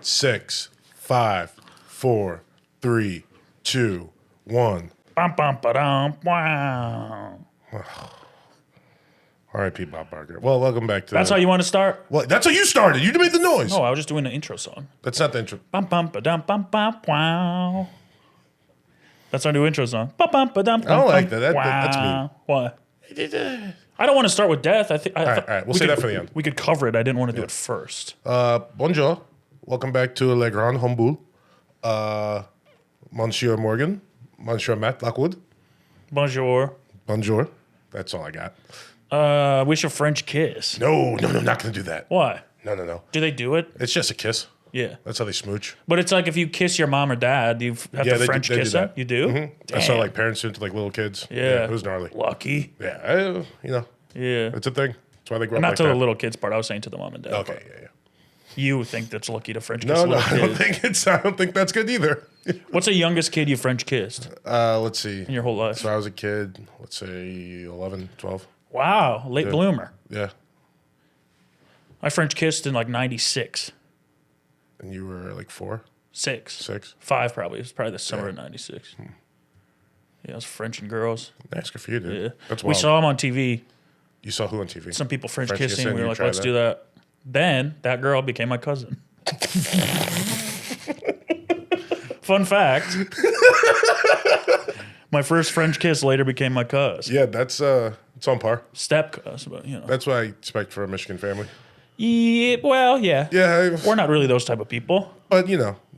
6, 5, 4, 3, 2, 1. Bum, bum, ba-dum, wow. R.I.P. Bob Barker. Well, welcome back to. That's how you want to start? Well, that's how you started. You made the noise. No, I was just doing the intro song. That's not the intro. Bum, bum, ba-dum, bum, bum, wow. That's our new intro song. Bum, bum, ba-dum, I don't like bum, that. wow. That's me. What? I don't want to start with death. I think. All right. We'll say that for the end. We could cover it. I didn't want to do it first. Bonjour. Welcome back to Le Grand Humble. Monsieur Morgan. Monsieur Matt Lockwood. Bonjour. Bonjour. That's all I got. We should French kiss. No, not going to do that. Why? No. Do they do it? It's just a kiss. Yeah. That's how they smooch. But it's like if you kiss your mom or dad, you have to French kiss them. You do? Mm-hmm. I saw like parents do it to like little kids. Yeah. It was gnarly. Lucky. Yeah, Yeah. it's a thing. That's why they grow up Not like to that. the little kids part. I was saying to the mom and dad. Okay, part. yeah. You think that's lucky to French kiss No, little I don't kids. I don't think that's good either. What's the youngest kid you French kissed Let's see. in your whole life? So I was a kid, let's say 11, 12. Wow, late bloomer. Yeah. I French kissed in like 96. And you were like 4, 6. 6. 5 probably. It was probably the summer of 96. Yeah, I was Frenching girls. Nice, good for you, dude. Yeah. That's We wild. saw them on TV. You saw who on TV? Some people French French kissing. kissing, We were you like, tried let's that? do that. Then that girl became my cousin. Fun fact. My first French kiss later became my cuz. Yeah, that's it's on par. Step cuz, but you know. That's what I expect for a Michigan family. Yeah, well, yeah. Yeah, We're not really those type of people. but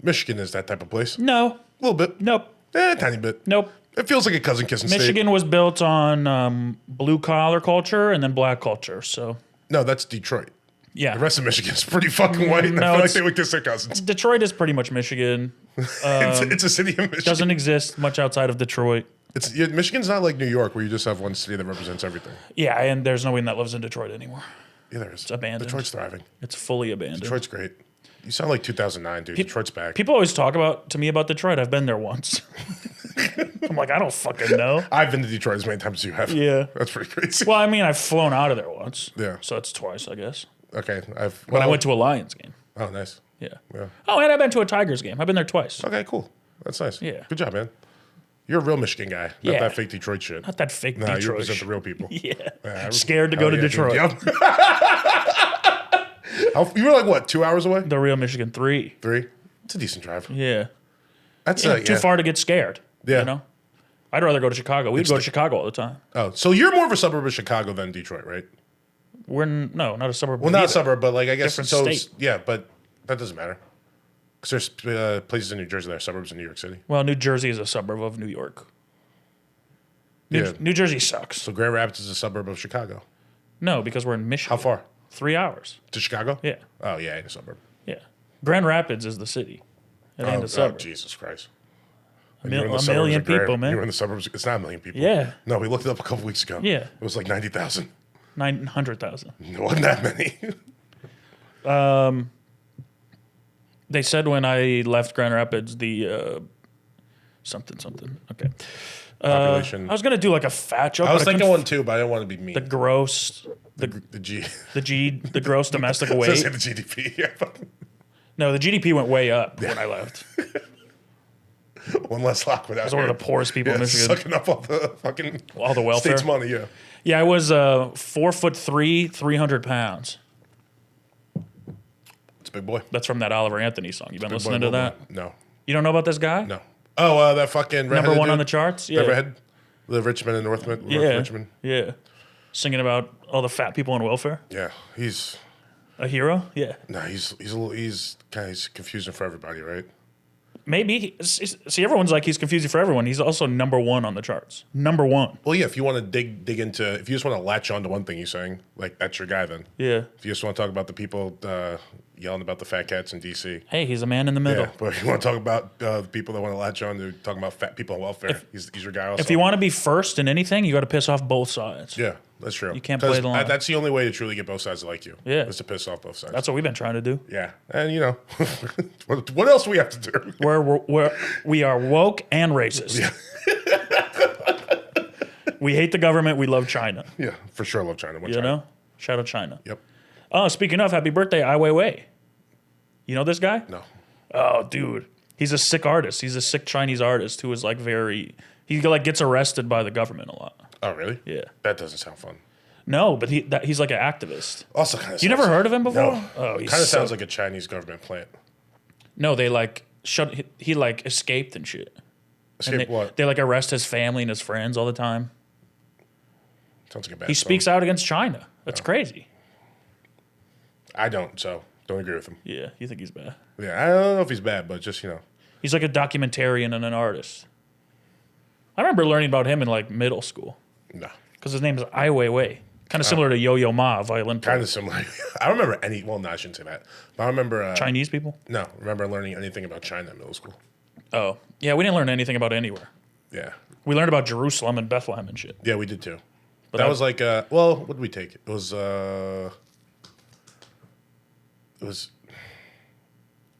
Michigan is that type of place. No. A little bit. Nope. Tiny bit. Nope. It feels like a cousin kissing state. Michigan was built on blue collar culture and then black culture. So, No, that's Detroit. yeah. The rest of Michigan is pretty fucking white, and No, I feel like it's- they would kiss their cousins. Detroit is pretty much Michigan. It's a city of Michigan. Doesn't exist much outside of Detroit. Michigan's not like New York, where you just have one city that represents everything. Yeah, and there's no one that lives in Detroit anymore. Yeah, there is. It's abandoned. Detroit's thriving. It's fully abandoned. Detroit's great. You sound like 2009, dude. Detroit's back. People always talk to me about Detroit. I've been there once. I'm like, I don't fucking know. I've been to Detroit as many times as you have. Yeah. That's pretty crazy. Well, I mean, I've flown out of there once. Yeah. So it's twice, I guess. Okay. When I went to a Lions game. Oh, nice. Yeah. Yeah. Oh, and I've been to a Tigers game. I've been there twice. Okay, cool. That's nice. Yeah. Good job, man. You're a real Michigan guy. Not Yeah. that fake Detroit shit. Not that fake Nah, you Detroit. represent the real people. Yeah. Scared to go Hell to yeah, dude. Detroit. Yep. You were like, what, 2 hours away? The real Michigan 3. 3? It's a decent drive. Yeah. That's Too far to get scared. Yeah. You know? I'd rather go to Chicago. We'd go to Chicago all the time. Oh, so you're more of a suburb of Chicago than Detroit, right? No, not a suburb. Well, not a suburb, but like I guess Different so. state. Yeah, but that doesn't matter because there's places in New Jersey that are suburbs in New York City. Well, New Jersey is a suburb of New York. Yeah. New Jersey sucks. So Grand Rapids is a suburb of Chicago. No, because we're in Michigan. How far 3 hours. to Chicago? Yeah. Oh yeah, in a suburb. Yeah. Grand Rapids is the city. It ain't a Oh suburb. Jesus Christ! A And you were in the suburbs million of Grand- people, man. You were in the suburbs. It's not a million people. Yeah. No, we looked it up a couple weeks ago. Yeah. It was like 90,000. 900,000. It wasn't that many. They said when I left Grand Rapids, the something. Okay. Population. I was gonna do like a fat joke. I was but thinking couldn't one too, but I didn't want to be mean. The gross, the G. the gross domestic I was weight. gonna say the GDP. Yeah. No, the GDP went way up when I left. One less lock without. I was one of the poorest people in Michigan. Sucking up all the fucking All the welfare. state's money. Yeah. Yeah, I was 4'3", 300 pounds. It's a big boy. That's from that Oliver Anthony song. You been Big listening boy, to that? boy. No. You don't know about this guy? No. Oh, that fucking Number redheaded one on dude? the charts? The Yeah. redhead? The Richmond and North Yeah. Richmond? Yeah. Singing about all the fat people on welfare. Yeah. He's A hero? Yeah. he's confusing for everybody, right? Maybe. See, everyone's like he's confusing for everyone. He's also number one on the charts. Number one. Well, yeah, if you want to dig into, if you just want to latch on to one thing he's saying, like, that's your guy then. Yeah. If you just want to talk about the people yelling about the fat cats in D.C. Hey, he's a man in the middle. Yeah, but if you want to talk about the people that want to latch on to talking about fat people on welfare, he's your guy also. If you want to be first in anything, you got to piss off both sides. Yeah, that's true. You can't play the line. That's the only way to truly get both sides to like you. Yeah. Is to piss off both sides. That's what we've been trying to do. Yeah, and what else do we have to do? We are woke and racist. Yeah. We hate the government. We love China. Yeah, for sure. I love China. You know? Shout out China. Yep. Oh, speaking of, happy birthday, Ai Weiwei. You know this guy? No. Oh, dude. He's a sick artist. He's a sick Chinese artist who is like he like gets arrested by the government a lot. Oh, really? Yeah. That doesn't sound fun. No, but he's like an activist. Also, kind of. You never heard of him before? No. Oh, he's Kind of sounds like a Chinese government plant. No, they like he like escaped and shit. Escape what? They like arrest his family and his friends all the time. Sounds like a bad He song. speaks out against China. That's crazy. I don't, so don't agree with him. Yeah, you think he's bad? Yeah, I don't know if he's bad, but just, He's like a documentarian and an artist. I remember learning about him in like middle school no. because his name is Ai Weiwei. Kind of similar to Yo-Yo Ma, violin player. Kind of similar. I don't remember any, well, no, I shouldn't say that. But I remember. Chinese people? No, remember learning anything about China in middle school. Oh, yeah, we didn't learn anything about anywhere. Yeah. We learned about Jerusalem and Bethlehem and shit. Yeah, we did too. But That was like, well, what did we take? It was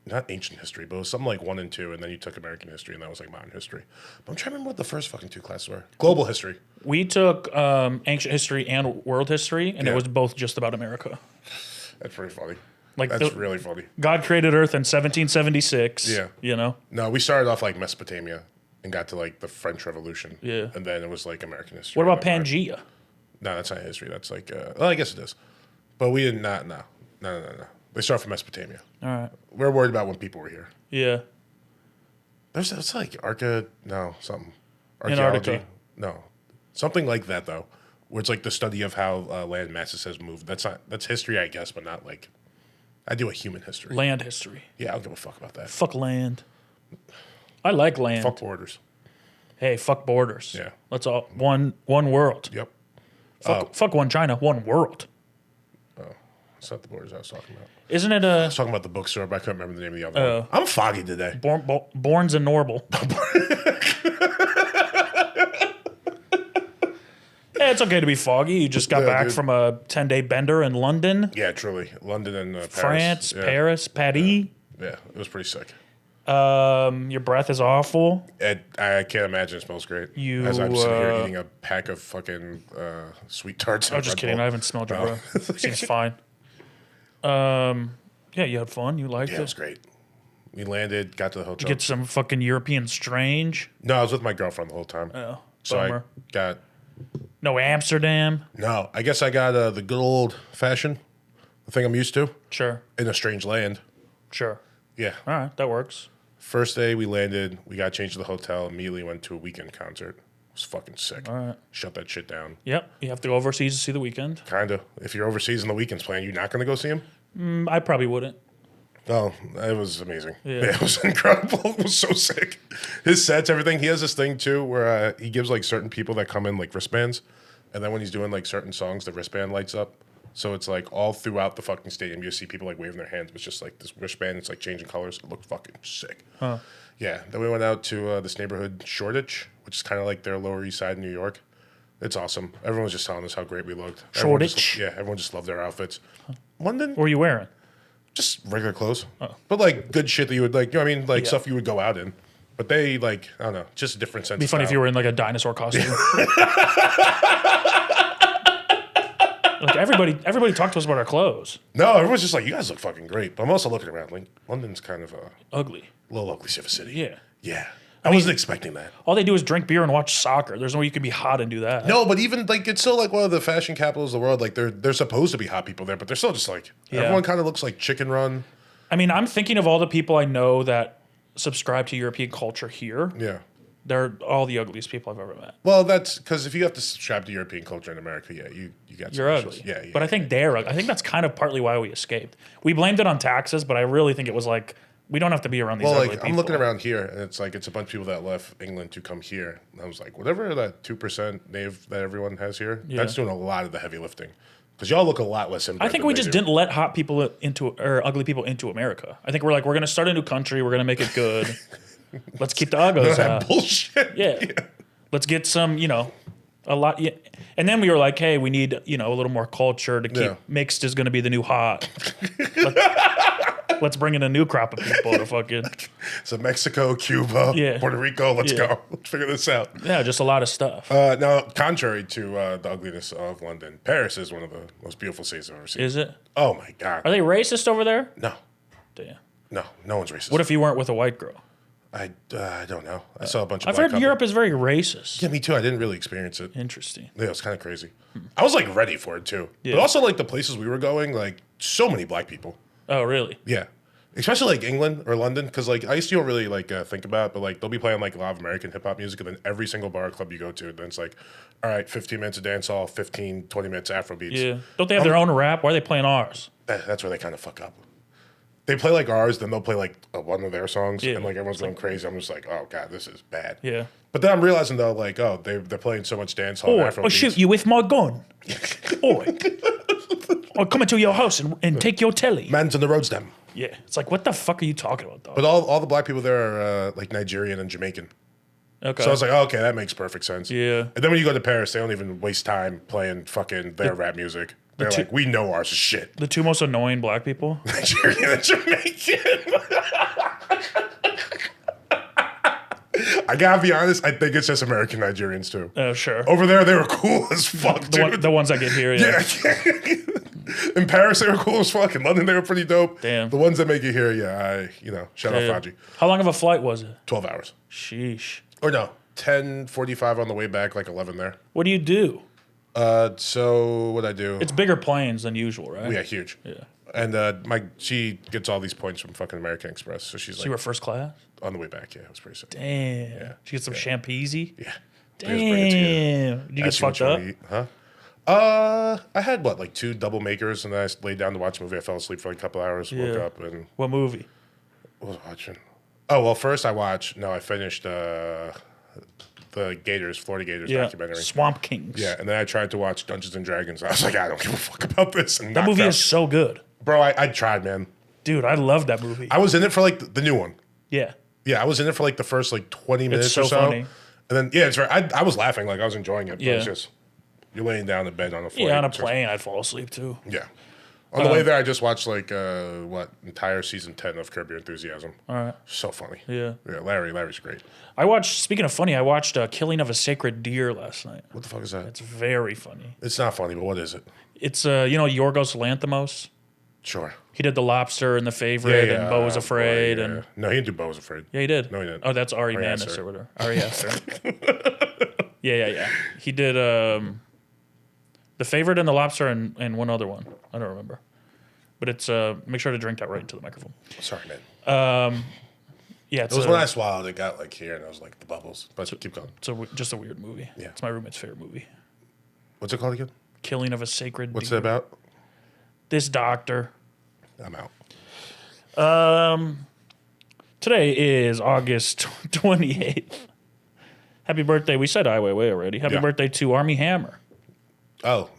not ancient history, but it was something like 1 and 2, and then you took American history, and that was like modern history. But I'm trying to remember what the first fucking 2 classes were. Global history. We took ancient history and world history, and Yeah. it was both just about America. That's pretty funny. Like That's really funny. God created Earth in 1776. Yeah. You know? No, we started off like Mesopotamia and got to like the French Revolution. Yeah. And then it was like American history. What about Like, Pangea? No, that's not history. That's like, well, I guess it is. But we did not, no. They start from Mesopotamia. All right. We're worried about when people were here. Yeah. It's like something. Antarctica. Archaeology. No. Something like that, though, where it's like the study of how land masses has moved. That's history, I guess, but not like, I do a human history. Land history. Yeah, I don't give a fuck about that. Fuck land. I like land. Fuck borders. Hey, fuck borders. Yeah. Let's all one world. Yep. Fuck one China, one world. It's not the borders I was talking about. Isn't it I was talking about the bookstore, but I couldn't remember the name of the other one. I'm foggy today. Borns and Normal? Yeah, it's okay to be foggy. You just got back dude. from a 10-day bender in London, Yeah, truly. London and France, Paris. Paris, Paris. Yeah, it was pretty sick. Your breath is awful. I can't imagine it smells great. As I'm sitting here eating a pack of fucking sweet tarts. I was just kidding. I haven't smelled your breath. Seems fine. Yeah, you had fun. You liked Yeah, it was it. great. We landed, got to the hotel. Get some fucking European strange. No, I was with my girlfriend the whole time. Oh, so bummer. I got, No Amsterdam. no, I guess I got the good old fashioned, the thing I'm used to, Sure. in a strange land. Sure. Yeah. All right, that works. First day we landed, we got changed to the hotel, immediately went to a weekend concert. It was fucking sick. All right. Shut that shit down. Yep. You have to go overseas to see the weekend. Kinda. If you're overseas and the weekend's playing, you're not gonna go see him? I probably wouldn't. Oh, it was amazing. Yeah. It was incredible. It was so sick. His sets, everything. He has this thing too where he gives like certain people that come in like wristbands, and then when he's doing like certain songs, the wristband lights up. So it's like all throughout the fucking stadium, you see people like waving their hands. But it's just like this wristband. It's like changing colors. It looked fucking sick. Huh. Yeah. Then we went out to this neighborhood, Shoreditch, which is kind of like their Lower East Side in New York. It's awesome. Everyone was just telling us how great we looked. Shoreditch? Everyone just loved their outfits. London, What were you wearing? just regular clothes, but like good shit that you would like. You know what I mean? Like stuff you would go out in. But they like, I don't know, just a different sense. It'd be funny if you were in like a dinosaur costume. Like everybody talked to us about our clothes. No, everyone's just like, you guys look fucking great. But I'm also looking around. Like London's kind of a Ugly. little ugly of a city. Yeah. Yeah. I wasn't expecting that. All they do is drink beer and watch soccer. There's no way you can be hot and do that. No, but even like it's still like one of the fashion capitals of the world. Like they're supposed to be hot people there, but they're still just like everyone kind of looks like Chicken Run. I mean, I'm thinking of all the people I know that subscribe to European culture here. Yeah. They're all the ugliest people I've ever met. Well, that's because if you have to subscribe to European culture in America, yeah, you got some You're issues. ugly. Yeah. But I think they're ugly. I think that's kind of partly why we escaped. We blamed it on taxes, but I really think it was like, we don't have to be around these Well, ugly like people. I'm looking around here, and it's like it's a bunch of people that left England to come here. And I was like, whatever that 2% native that everyone has here, that's doing a lot of the heavy lifting. Because y'all look a lot less inbred. I think we just didn't let hot people into or ugly people into America. I think we're going to start a new country. We're going to make it good. Let's keep the uggos out. Bullshit. Yeah. Let's get some, a lot. Yeah. And then we were like, hey, we need, a little more culture to keep mixed is going to be the new hot. Let's bring in a new crop of people to fucking. So Mexico, Cuba, Yeah. Puerto Rico, let's go. Let's figure this out. Yeah, just a lot of stuff. Now, contrary to the ugliness of London, Paris is one of the most beautiful cities I've ever seen. Is it? Oh my God. Are they racist over there? No. Damn. No, no one's racist. What if you weren't with a white girl? I don't know. I saw a bunch of I've black heard couples. Europe is very racist. Yeah, me too. I didn't really experience it. Interesting. Yeah, it was kind of crazy. I was like ready for it too. Yeah. But also like the places we were going, like so many black people. Oh, really? Yeah. Especially like England or London, because like I used to don't really like think about it, but like they'll be playing like a lot of American hip hop music, and then every single bar or club you go to, then it's like, all right, 15 minutes of dance hall, 15, 20 minutes Afro beats. Yeah. Don't they have their own rap? Why are they playing ours? That's where they kind of fuck up. They play like ours, then they'll play like one of their songs, Yeah. and like everyone's going crazy. I'm just like, oh god, this is bad. Yeah. But then I'm realizing though, like, oh, they're playing so much dance hall. Or Afro I'll shoot you with my gun. Or I'll come into your house and take your telly. Man's on the roads, them. Yeah. It's like, what the fuck are you talking about, dog? But all the black people there are like Nigerian and Jamaican. Okay. So I was like, oh, okay, that makes perfect sense. Yeah. And then when you go to Paris, they don't even waste time playing fucking their rap music. They're like, we know ours is shit. The two most annoying black people. Nigerian and Jamaican. I gotta be honest, I think it's just American Nigerians too. Oh, sure. Over there, they were cool as fuck, dude. The ones that get here, yeah. Yeah. In Paris, they were cool as fuck. In London, they were pretty dope. Damn. The ones that make it here, yeah, shout out Faji. How long of a flight was it? 12 hours. Sheesh. Or no, 10:45 on the way back, like 11 there. What do you do? So what I do? It's bigger planes than usual, right? Yeah, huge. Yeah. And she gets all these points from fucking American Express, so she's So like you were first class? on the way back. Yeah, it was pretty sick. Damn. She gets some champezy? Yeah. Damn. Did you get Ask what fucked you up? wanna eat. Huh? I had like 2 double makers, and then I laid down to watch a movie. I fell asleep for like a couple hours, woke up, and What movie? what was I watching? Oh well, first I finished the Florida Gators documentary. Swamp Kings. Yeah, and then I tried to watch Dungeons and Dragons. I was like, I don't give a fuck about this. And That movie knocked is out. so good. Bro, I tried, man. Dude, I love that movie. I was in it for like the new one. Yeah. Yeah, I was in it for like the first like 20 minutes so or so. funny. And then it's right. I was laughing, like I was enjoying it. But Yeah. it's just you're laying down in bed on a flight. Yeah, on a it's just- plane, I'd fall asleep too. Yeah. On the way there, I just watched like entire season 10 of Curb Your Enthusiasm. All right. So funny. Yeah. Yeah, Larry's great. Speaking of funny, I watched Killing of a Sacred Deer last night. What the fuck is that? It's very funny. It's not funny, but what is it? It's, Yorgos Lanthimos. Sure. He did The Lobster and The Favorite and Bo Was Afraid. Boy, and No, he didn't do Bo Was Afraid. Yeah, he did. No, he didn't. Oh, that's Ari Ari Manis Aster. or whatever. Ari Aster. Yeah. He did The Favorite and The Lobster and one other one. I don't remember. But it's make sure to drink that right into the microphone. Sorry, man. Yeah, It was when I swallowed, it got like here, and I was like the bubbles. But keep going. it's just a weird movie. Yeah. It's my roommate's favorite movie. What's it called again? Killing of a Sacred What's Deer. it about? This doctor. I'm out. Today is August 28th. Happy birthday. We said Ai Weiwei already. Happy Yeah. birthday to Army Hammer. Oh,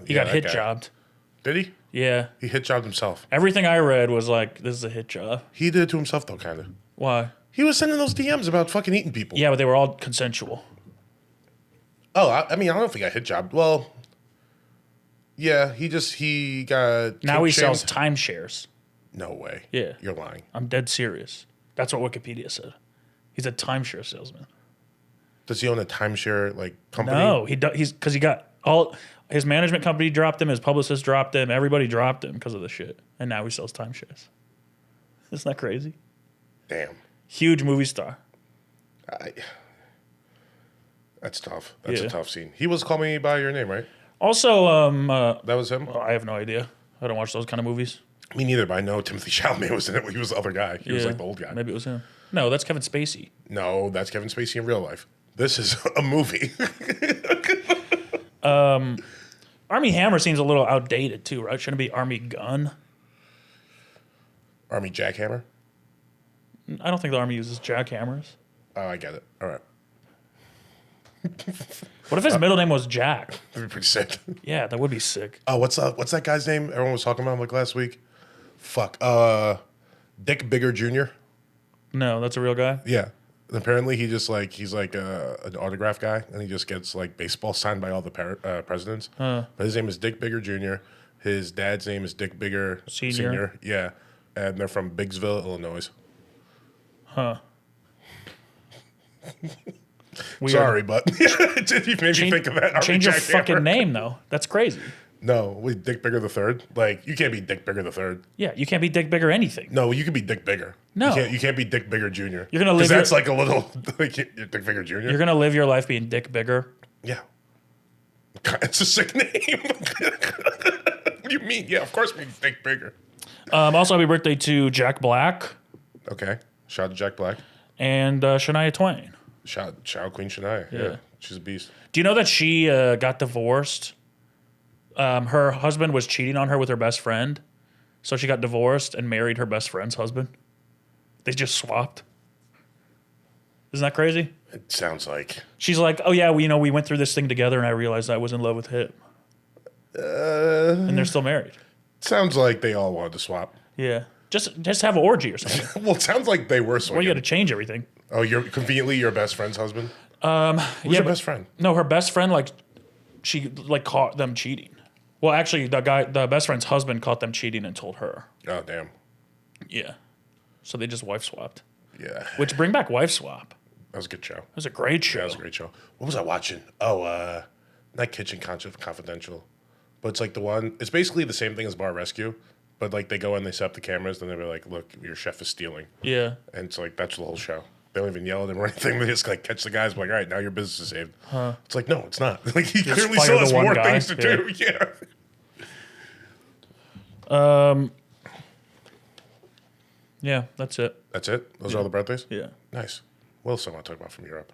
He got hit jobbed. Did he? Yeah. He hit jobbed himself. Everything I read was like, this is a hit job. He did it to himself though, kind of. Why? He was sending those DMs about fucking eating people. Yeah, but they were all consensual. Oh, I mean, I don't know if he got hit jobbed. Well, yeah, he got. Now he kink-shamed. sells timeshares. No way. Yeah. You're lying. I'm dead serious. That's what Wikipedia said. He's a timeshare salesman. Does he own a timeshare like company? No, he's because he got all his management company dropped him, his publicist dropped him, everybody dropped him because of the shit, and now he sells timeshares. Isn't that crazy? Damn. Huge movie star. That's tough. That's Yeah. a tough scene. He was Call Me by Your Name, right? Also, That was him. I have no idea. I don't watch those kind of movies. Me neither, but I know Timothy Chalamet was in it. He was the other guy. He was Yeah. like the old guy. Maybe it was him. No, that's Kevin Spacey. No, that's Kevin Spacey in real life. This is a movie. Army Hammer seems a little outdated too, right? Shouldn't it be Army Gun? Army Jackhammer. I don't think the Army uses jackhammers. Oh, I get it. All right. What if his middle name was Jack? That'd be pretty sick. Yeah, that would be sick. Oh, what's that guy's name? Everyone was talking about him like last week. Fuck. Dick Bigger Jr. No, that's a real guy. Yeah. And apparently he's like an autograph guy, and he just gets like baseball signed by all the presidents. But his name is Dick Bigger Jr. His dad's name is Dick Bigger Senior. Yeah, and they're from Biggsville, Illinois. Huh. Weird. Sorry, but it made me think of that. Army Change your Jackhammer. fucking name though. That's crazy. No, wait, Dick Bigger the third. Like you can't be Dick Bigger the third. Yeah, you can't be Dick Bigger anything. No, you can be Dick Bigger. No. You can't be Dick Bigger Jr. You're gonna live. That's like a little like you're Dick Bigger Jr. You're gonna live your life being Dick Bigger. Yeah. It's a sick name. What do you mean? Yeah, of course we Dick Bigger. Also, happy birthday to Jack Black Okay. Shout out to Jack Black. and Shania Twain. Shout out Queen Shania. Yeah. She's a beast. Do you know that she got divorced? Her husband was cheating on her with her best friend, so she got divorced and married her best friend's husband. They just swapped. Isn't that crazy? It sounds like. She's like, "Oh yeah, we went through this thing together, and I realized I was in love with him." And they're still married. Sounds like they all wanted to swap. Yeah, just have an orgy or something. Well, it sounds like they were swinging. Well, you got to change everything. Oh, you're conveniently your best friend's husband? Who's your best friend? No, her best friend she caught them cheating. Well, actually, the best friend's husband caught them cheating and told her. Oh, damn. Yeah, so they just wife swapped. Yeah. Which bring back wife swap. That was a good show. It was a great show. Yeah, that was a great show. What was I watching? Oh, not Kitchen Confidential, but it's like the one. It's basically the same thing as Bar Rescue, but like they go in, they set up the cameras, then they were like, "Look, your chef is stealing," Yeah. and it's like that's the whole show. They don't even yell at him or anything. They just like catch the guys, like, "All right, now your business is saved." It's like, no, it's not. Like he clearly fire still has the one more guy. things to do. Yeah. Yeah, that's it. That's it. Those are all the birthdays. Yeah. Nice. What else do I want to talk about from Europe?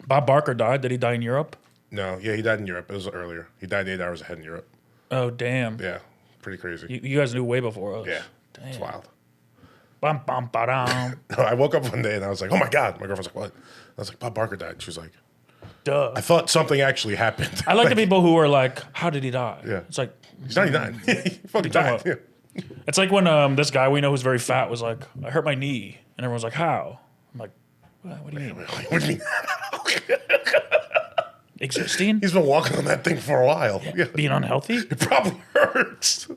Bob Barker died. Did he die in Europe? No, yeah, he died in Europe. It was earlier. He died 8 hours ahead in Europe. Oh, damn. Yeah, pretty crazy. You guys knew way before us. Yeah, Damn. it's wild. Bum, bum, ba-dum. No, I woke up one day and I was like, "Oh my god!" My girlfriend's like, "What?" I was like, "Bob Barker died." She was like, Duh. "I thought something actually happened." I like the people who are like, how did he die? Yeah. It's like, He's 99. He fucking died. about? Yeah. it's like when this guy we know who's very fat was like, I hurt my knee. And everyone's like, how? I'm like, what do you mean? What do you mean? Existing? He's been walking on that thing for a while. Yeah. Being unhealthy? It probably hurts.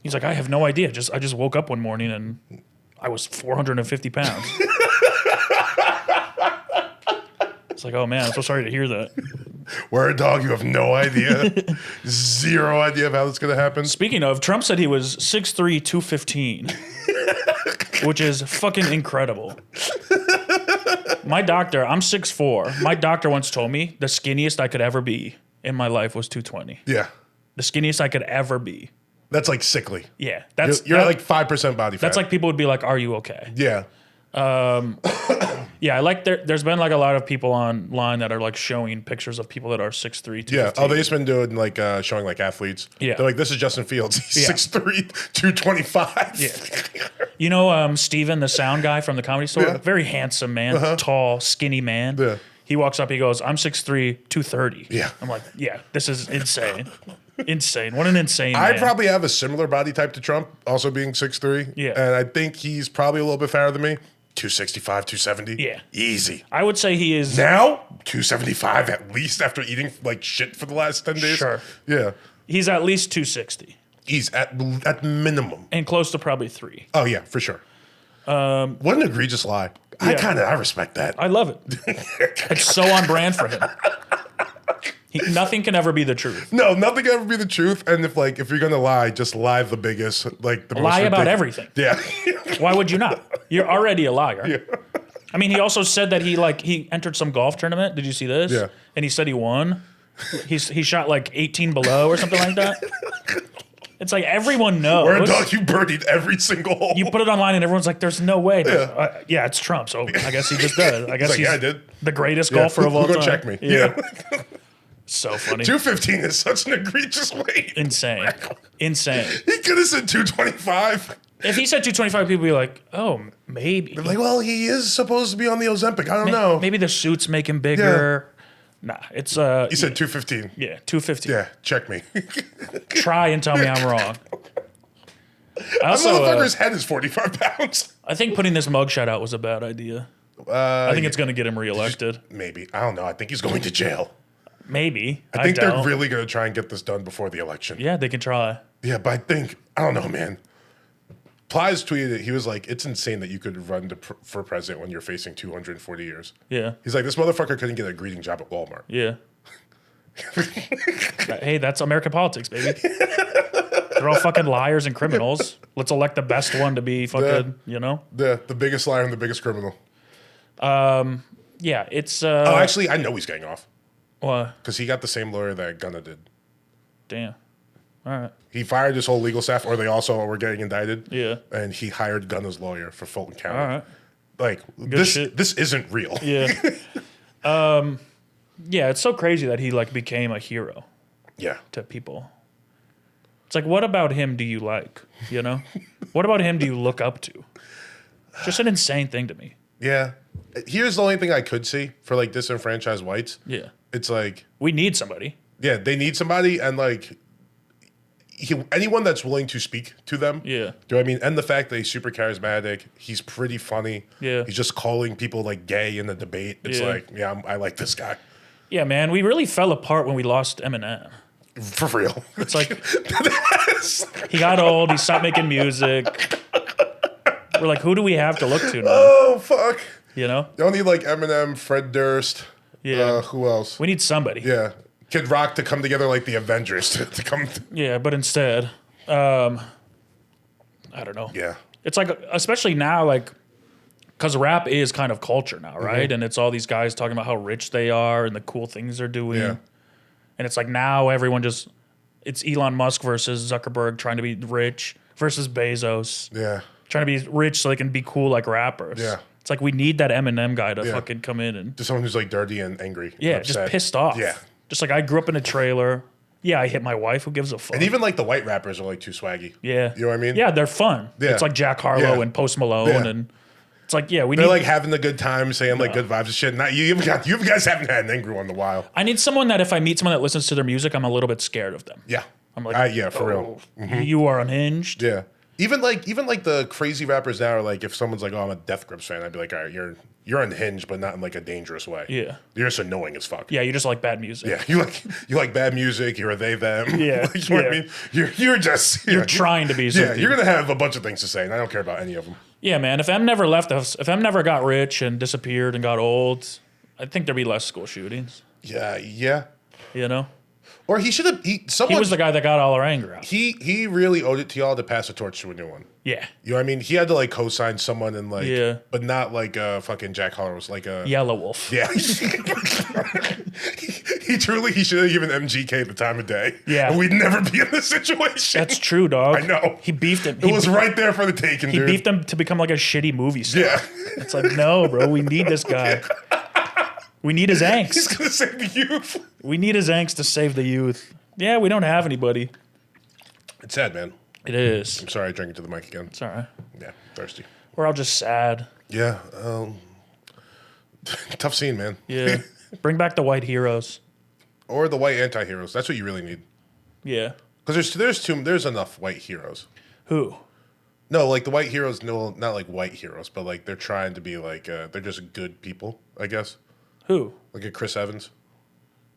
He's like, I have no idea. I just woke up one morning and I was 450 pounds. It's like, oh man, I'm so sorry to hear that. Word, dog, you have no idea. Zero idea of how that's going to happen. Speaking of, Trump said he was 6'3", 215, which is fucking incredible. My doctor, I'm 6'4". My doctor once told me the skinniest I could ever be in my life was 220. Yeah. The skinniest I could ever be. That's like sickly. Yeah. You're like 5% body fat. That's like people would be like, are you okay? Yeah. Yeah, I like there's been like a lot of people online that are like showing pictures of people that are 6'3", 215. Yeah. Oh, they've just been doing like showing like athletes. Yeah. They're like, this is Justin Fields. He's Yeah. 6'3", 225. Yeah. You know Steven, the sound guy from the Comedy Store? Yeah. Very handsome man, tall, skinny man. Yeah. He walks up, he goes, I'm 6'3", 230. Yeah. I'm like, yeah, this is insane. Insane. What an insane I man. probably have a similar body type to Trump, also being 6'3". Yeah. And I think he's probably a little bit fatter than me. 265, 270. Yeah. Easy. I would say he is. Now, 275 at least after eating like shit for the last 10 days. Sure. Yeah. He's at least 260 He's at minimum. and close to probably 3. Oh, yeah, for sure. What an egregious lie. Yeah. I respect that. I love it. It's so on brand for him. Nothing can ever be the truth. No, nothing can ever be the truth. And if you're gonna lie, just lie the biggest, like the most Lie about ridiculous- everything. Yeah. Why would you not? You're already a liar. Yeah. I mean, he also said that he entered some golf tournament. Did you see this? Yeah. And he said he won. He shot like 18 below or something like that. It's like everyone knows. Where dog, you birdied every single hole. You put it online and everyone's like, "There's no way." But, yeah, it's Trump, so I guess he just does. I guess like, he's yeah, I did. the greatest Yeah. golfer of all Who time. go check me? Yeah. So funny. 215 is such an egregious weight. Insane. Insane. He could have said 225. If he said 225, people would be like, "Oh, maybe." Like, well, he is supposed to be on the Ozempic. I don't know. Maybe the suits make him bigger. Nah, it's He said 215. yeah, 250. Yeah, check me. Try and tell me I'm wrong. I That also, motherfucker's head is 45 pounds. I think putting this mugshot out was a bad idea. I think it's going to get him reelected. Maybe. I don't know. I think he's going to jail. Maybe. I think doubt. they're really going to try and get this done before the election. Yeah, they can try. Yeah, but I think, I don't know, man. Plies tweeted it. He was like, it's insane that you could run for president when you're facing 240 years. Yeah. He's like, this motherfucker couldn't get a greeting job at Walmart. Yeah. Hey, that's American politics, baby. They're all fucking liars and criminals. Let's elect the best one to be fucking, The biggest liar and the biggest criminal. Yeah, it's... Oh, actually, I know he's getting off. What? Because he got the same lawyer that Gunna did. Damn. All right. He fired his whole legal staff, or they also were getting indicted. Yeah. And he hired Gunna's lawyer for Fulton County. All right. Like, this isn't real. Yeah. Yeah, it's so crazy that he, like, became a hero Yeah. to people. It's like, what about him do you like, What about him do you look up to? Just an insane thing to me. Yeah. Here's the only thing I could see for, like, disenfranchised whites. Yeah. It's like... We need somebody. Yeah, they need somebody, and, like... anyone that's willing to speak to them. Yeah. Do you know what I mean? And the fact that he's super charismatic. He's pretty funny. Yeah. He's just calling people, like, gay in the debate. It's like, I like this guy. Yeah, man, we really fell apart when we lost Eminem. For real. It's like he got old. He stopped making music. We're like, who do we have to look to now? Oh, fuck. You don't need, like, Eminem, Fred Durst. Yeah. Who else? We need somebody. Yeah. Kid Rock to come together like the Avengers to come. Yeah, but instead, I don't know. Yeah. It's like, especially now, like, because rap is kind of culture now, right? And it's all these guys talking about how rich they are and the cool things they're doing. Yeah. And it's like now everyone just, it's Elon Musk versus Zuckerberg trying to be rich versus Bezos. Yeah. Trying to be rich so they can be cool like rappers. Yeah. It's like we need that Eminem guy to fucking come in and... Just someone who's like dirty and angry. Yeah, and just pissed off. Yeah. Just like I grew up in a trailer. Yeah, I hit my wife. Who gives a fuck? And even like the white rappers are like too swaggy. Yeah. You know what I mean? Yeah, they're fun. Yeah. It's like Jack Harlow Yeah. and Post Malone Yeah. and... It's like, yeah, They're like having a good time, saying like good vibes and shit. Not you guys haven't had an angry one in a while. I need someone that if I meet someone that listens to their music, I'm a little bit scared of them. Yeah. I'm like, yeah, for real. You are unhinged. Yeah. Even like the crazy rappers now are like, if someone's like, oh, I'm a Death Grips fan, I'd be like, all right, you're unhinged, but not in like a dangerous way. Yeah. You're just annoying as fuck. Yeah, you just like bad music. Yeah. You like bad music. You're a they them. Yeah. You know what I mean? You're just You're trying to be something. Yeah. You're gonna have a bunch of things to say, and I don't care about any of them. Yeah, man. If M never left us, if M never got rich and disappeared and got old, I think there'd be less school shootings. Yeah. Yeah. You know? Or he should have. He was the guy that got all our anger out. He really owed it to y'all to pass the torch to a new one. Yeah. You know what I mean? He had to like co-sign someone and like, Yeah. but not like fucking Jack Harlow. Was like a Yellow Wolf. Yeah. he should have given MGK the time of day. Yeah. And we'd never be in this situation. That's true, dog. I know. He beefed him. It was right there for the taking, He dude. beefed him to become like a shitty movie star. Yeah. It's like, no, bro. We need this guy. We need his He's angst. gonna save the youth. We need his angst to save the youth. Yeah, we don't have anybody. It's sad, man. It is. I'm sorry I drank into the mic again. It's all right. Yeah, thirsty. We're all just sad. Yeah. Tough scene, man. Yeah. Bring back the white heroes. Or the white anti-heroes. That's what you really need. Yeah. Because there's enough white heroes. Who? No, like the white heroes, no, not like white heroes, but like they're trying to be like, they're just good people, I guess. Who? Like a Chris Evans.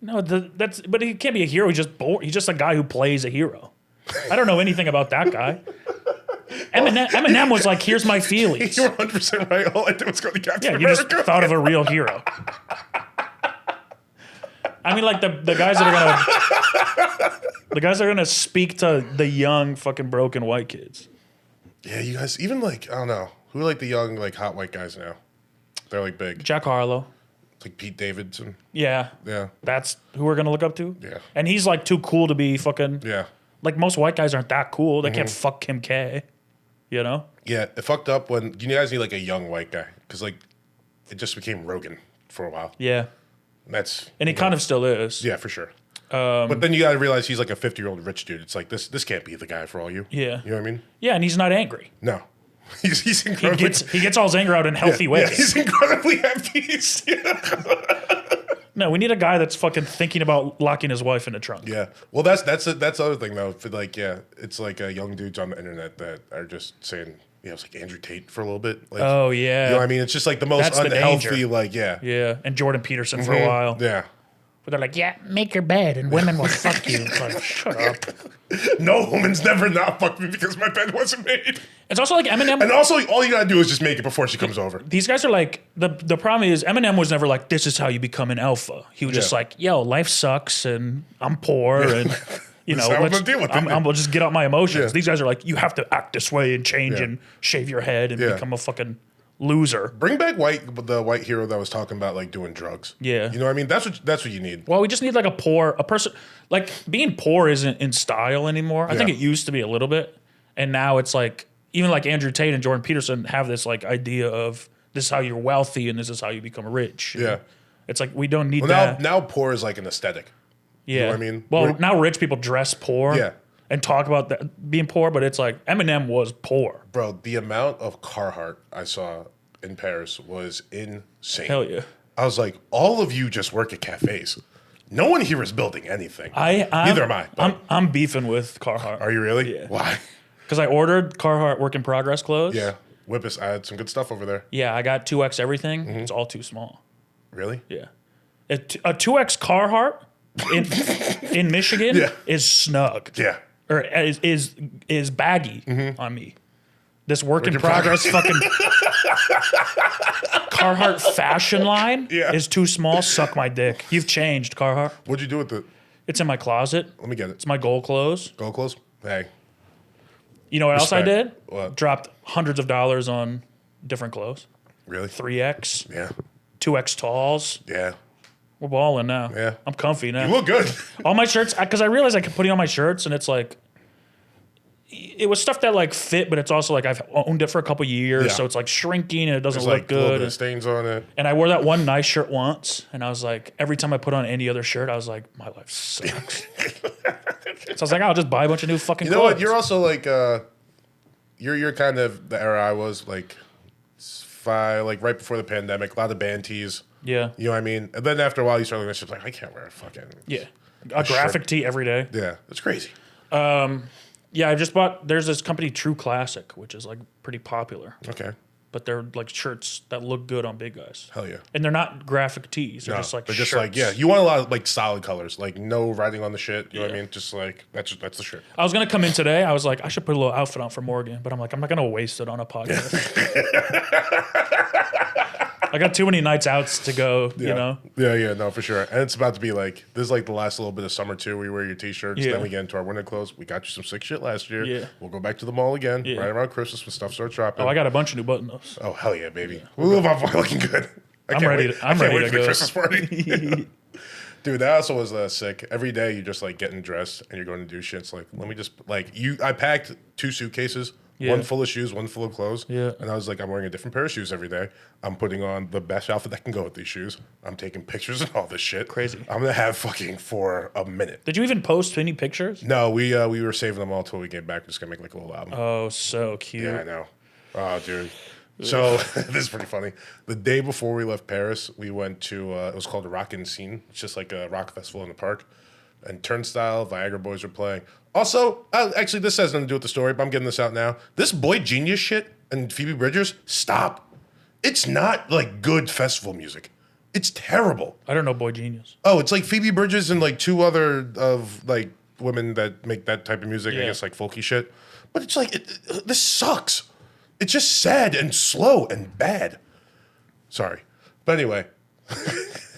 No, but he can't be a hero. He's just a guy who plays a hero. I don't know anything about that guy. Eminem was like, "Here's my feelings." You're 100% right. All I did was go to Captain Yeah, you America. just thought of a real hero. I mean, like the guys that are gonna speak to the young fucking broken white kids. Yeah, you guys, even like, I don't know. Who are like the young, like hot white guys now? They're like big. Jack Harlow. Like Pete Davidson. Yeah. Yeah. That's who we're gonna look up to. Yeah. And he's like too cool to be fucking. Yeah. Like most white guys aren't that cool. They can't fuck Kim K. You know? Yeah, it fucked up when you guys need like a young white guy. Because like, it just became Rogan for a while. Yeah. And he kind of still is. Yeah, for sure. But then you gotta realize he's like a 50-year-old rich dude. It's like, this can't be the guy for all you. Yeah. You know what I mean? Yeah, and he's not angry. No. He's incredibly... He gets all his anger out in healthy ways. Yeah, he's incredibly at peace. No, we need a guy that's fucking thinking about locking his wife in the trunk. Yeah. Well, that's the other thing though. For like, yeah, it's like young dudes on the internet that are just saying, it's like Andrew Tate for a little bit. Like, Oh yeah. You know what I mean? It's just like the most That's the unhealthy. danger. Like, yeah. Yeah, and Jordan Peterson for a while. Yeah. But they're like, yeah, make your bed and women will fuck you. It's like, shut up. No woman's never not fucked me because my bed wasn't made. It's also like Eminem. And also, all you gotta do is just make it before she comes over. These guys are like, the problem is Eminem was never like, this is how you become an alpha. He was just like, yo, life sucks and I'm poor and, you know, I'm gonna deal with it. I'll just get out my emotions. Yeah. These guys are like, you have to act this way and change and shave your head and become a fucking loser. Bring back the white hero that was talking about like doing drugs. Yeah. You know what I mean? That's what you need. Well, we just need like a person, like being poor isn't in style anymore. I think it used to be a little bit. And now it's like, even like Andrew Tate and Jordan Peterson have this like idea of this is how you're wealthy and this is how you become rich. Yeah. It's like, we don't need Well, that. now poor is like an aesthetic. Yeah. You know what I mean? Well, now rich people dress poor. Yeah. And talk about that being poor, but it's like Eminem was poor. Bro, the amount of Carhartt I saw in Paris was insane. Hell yeah. I was like, all of you just work at cafes. No one here is building anything. Neither am I. I'm beefing with Carhartt. Are you really? Yeah. Why? Because I ordered Carhartt work in progress clothes. Yeah. Whip us. I had some good stuff over there. Yeah, I got 2X everything. It's all too small. Really? Yeah. A 2X Carhartt in Michigan is snug. Yeah. Or is baggy on me. This work in progress fucking Carhartt fashion line is too small. Suck my dick. You've changed, Carhartt. What'd you do with it? It's in my closet. Let me get it. It's my gold clothes. Gold clothes? Hey. You know what else I did? What? Dropped hundreds of dollars on different clothes. Really? 3X, Yeah. 2X talls. Yeah. We're balling now. Yeah. I'm comfy now. You look good. All my shirts, because I realized I could put it on my shirts, and it's like, it was stuff that like fit, but it's also like I've owned it for a couple years, so it's like shrinking and it doesn't There's look like a little bit good. of stains on it. And I wore that one nice shirt once, and I was like, every time I put on any other shirt, I was like, my life sucks. So I was like, I'll just buy a bunch of new fucking You know clothes. what? You're also like, you're kind of the era I was like, like right before the pandemic. A lot of band tees. Yeah. You know what I mean? And then after a while, you start looking at shit like, I can't wear a fucking. Yeah. A graphic tee every day. Yeah, it's crazy. Yeah, I just bought, there's this company, True Classic, which is like pretty popular. Okay. But they're like shirts that look good on big guys. Hell yeah. And they're not graphic tees. They're just like they're shirts. just like, yeah, you want a lot of like solid colors, like no writing on the shit. You know what I mean? Just like, that's the shirt. I was going to come in today. I was like, I should put a little outfit on for Morgan. But I'm like, I'm not going to waste it on a podcast. I got too many nights outs to go, you know? Yeah, no, for sure. And it's about to be like, this is like the last little bit of summer too, where you wear your t-shirts, then we get into our winter clothes. We got you some sick shit last year. Yeah. We'll go back to the mall again right around Christmas when stuff starts dropping. Oh, I got a bunch of new button-ups. Oh, hell yeah, baby. We'll looking good. I'm ready to I can't wait for go. the Christmas party. Dude, that also was sick. Every day you're just like getting dressed and you're going to do shit. It's like, let me just, like, I packed 2 suitcases. Yeah. One full of shoes, one full of clothes. Yeah. And I was like, I'm wearing a different pair of shoes every day. I'm putting on the best outfit that can go with these shoes. I'm taking pictures and all this shit. Crazy. I'm gonna have fucking for a minute. Did you even post any pictures? No, we were saving them all till we get back. We're just gonna make like a little album. Oh, so cute. Yeah, I know. Oh, dude. So this is pretty funny. The day before we left Paris, we went to it was called a Rockin' Scene. It's just like a rock festival in the park. And Turnstile, Viagra Boys were playing. Also, actually, this has nothing to do with the story, but I'm getting this out now. This Boy Genius shit and Phoebe Bridgers, stop. It's not like good festival music. It's terrible. I don't know Boy Genius. Oh, it's like Phoebe Bridgers and like 2 other of like women that make that type of music. I guess like folky shit. But it's like this sucks. It's just sad and slow and bad. Sorry, but anyway,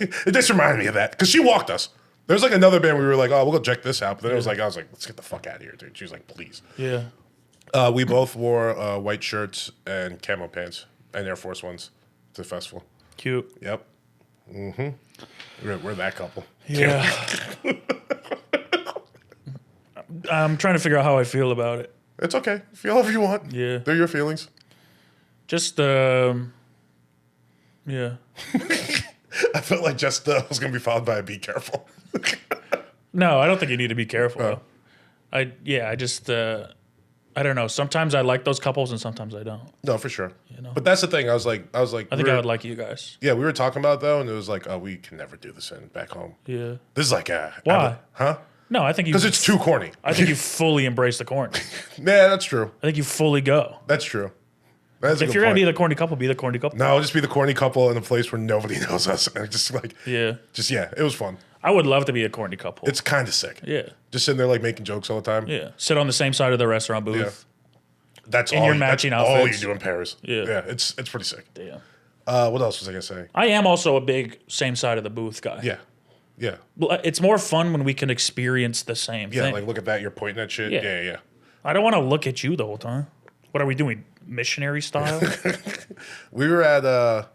it just reminded me of that because she walked us. There was like another band we were like, oh, we'll go check this out. But then I was like, let's get the fuck out of here, dude. She was like, please. Yeah. We both wore white shirts and camo pants and Air Force Ones to the festival. Cute. Yep. Mm-hmm. We're that couple. Yeah. I'm trying to figure out how I feel about it. It's okay. Feel however you want. Yeah. They're your feelings. Just, yeah. I felt like just was going to be followed by a be careful. No, I don't think you need to be careful. I don't know. Sometimes I like those couples and sometimes I don't. No, for sure. You know? But that's the thing. I was like, I think I would like you guys. Yeah, we were talking about it, though, and it was like, oh, we can never do this back home. Yeah. This is like Why? Huh? No, I think you. Because it's too corny. I think you fully embrace the corn. Yeah, that's true. I think you fully go. That's true. That's a If good you're gonna point. be the corny couple, be the corny couple. No, I'll just be the corny couple in a place where nobody knows us. And just like, Yeah. it was fun. I would love to be a corny couple. It's kind of sick. Yeah. Just sitting there like making jokes all the time. Yeah. Sit on the same side of the restaurant booth. Yeah. That's In all. your That's matching all outfits. you do in Paris. Yeah. Yeah. It's pretty sick. Yeah. What else was I gonna say? I am also a big same side of the booth guy. Yeah. Yeah. Well, it's more fun when we can experience the same Yeah. thing. Like look at that. You're pointing at shit. Yeah. Yeah. Yeah. I don't want to look at you the whole time. What are we doing? Missionary style? We were at it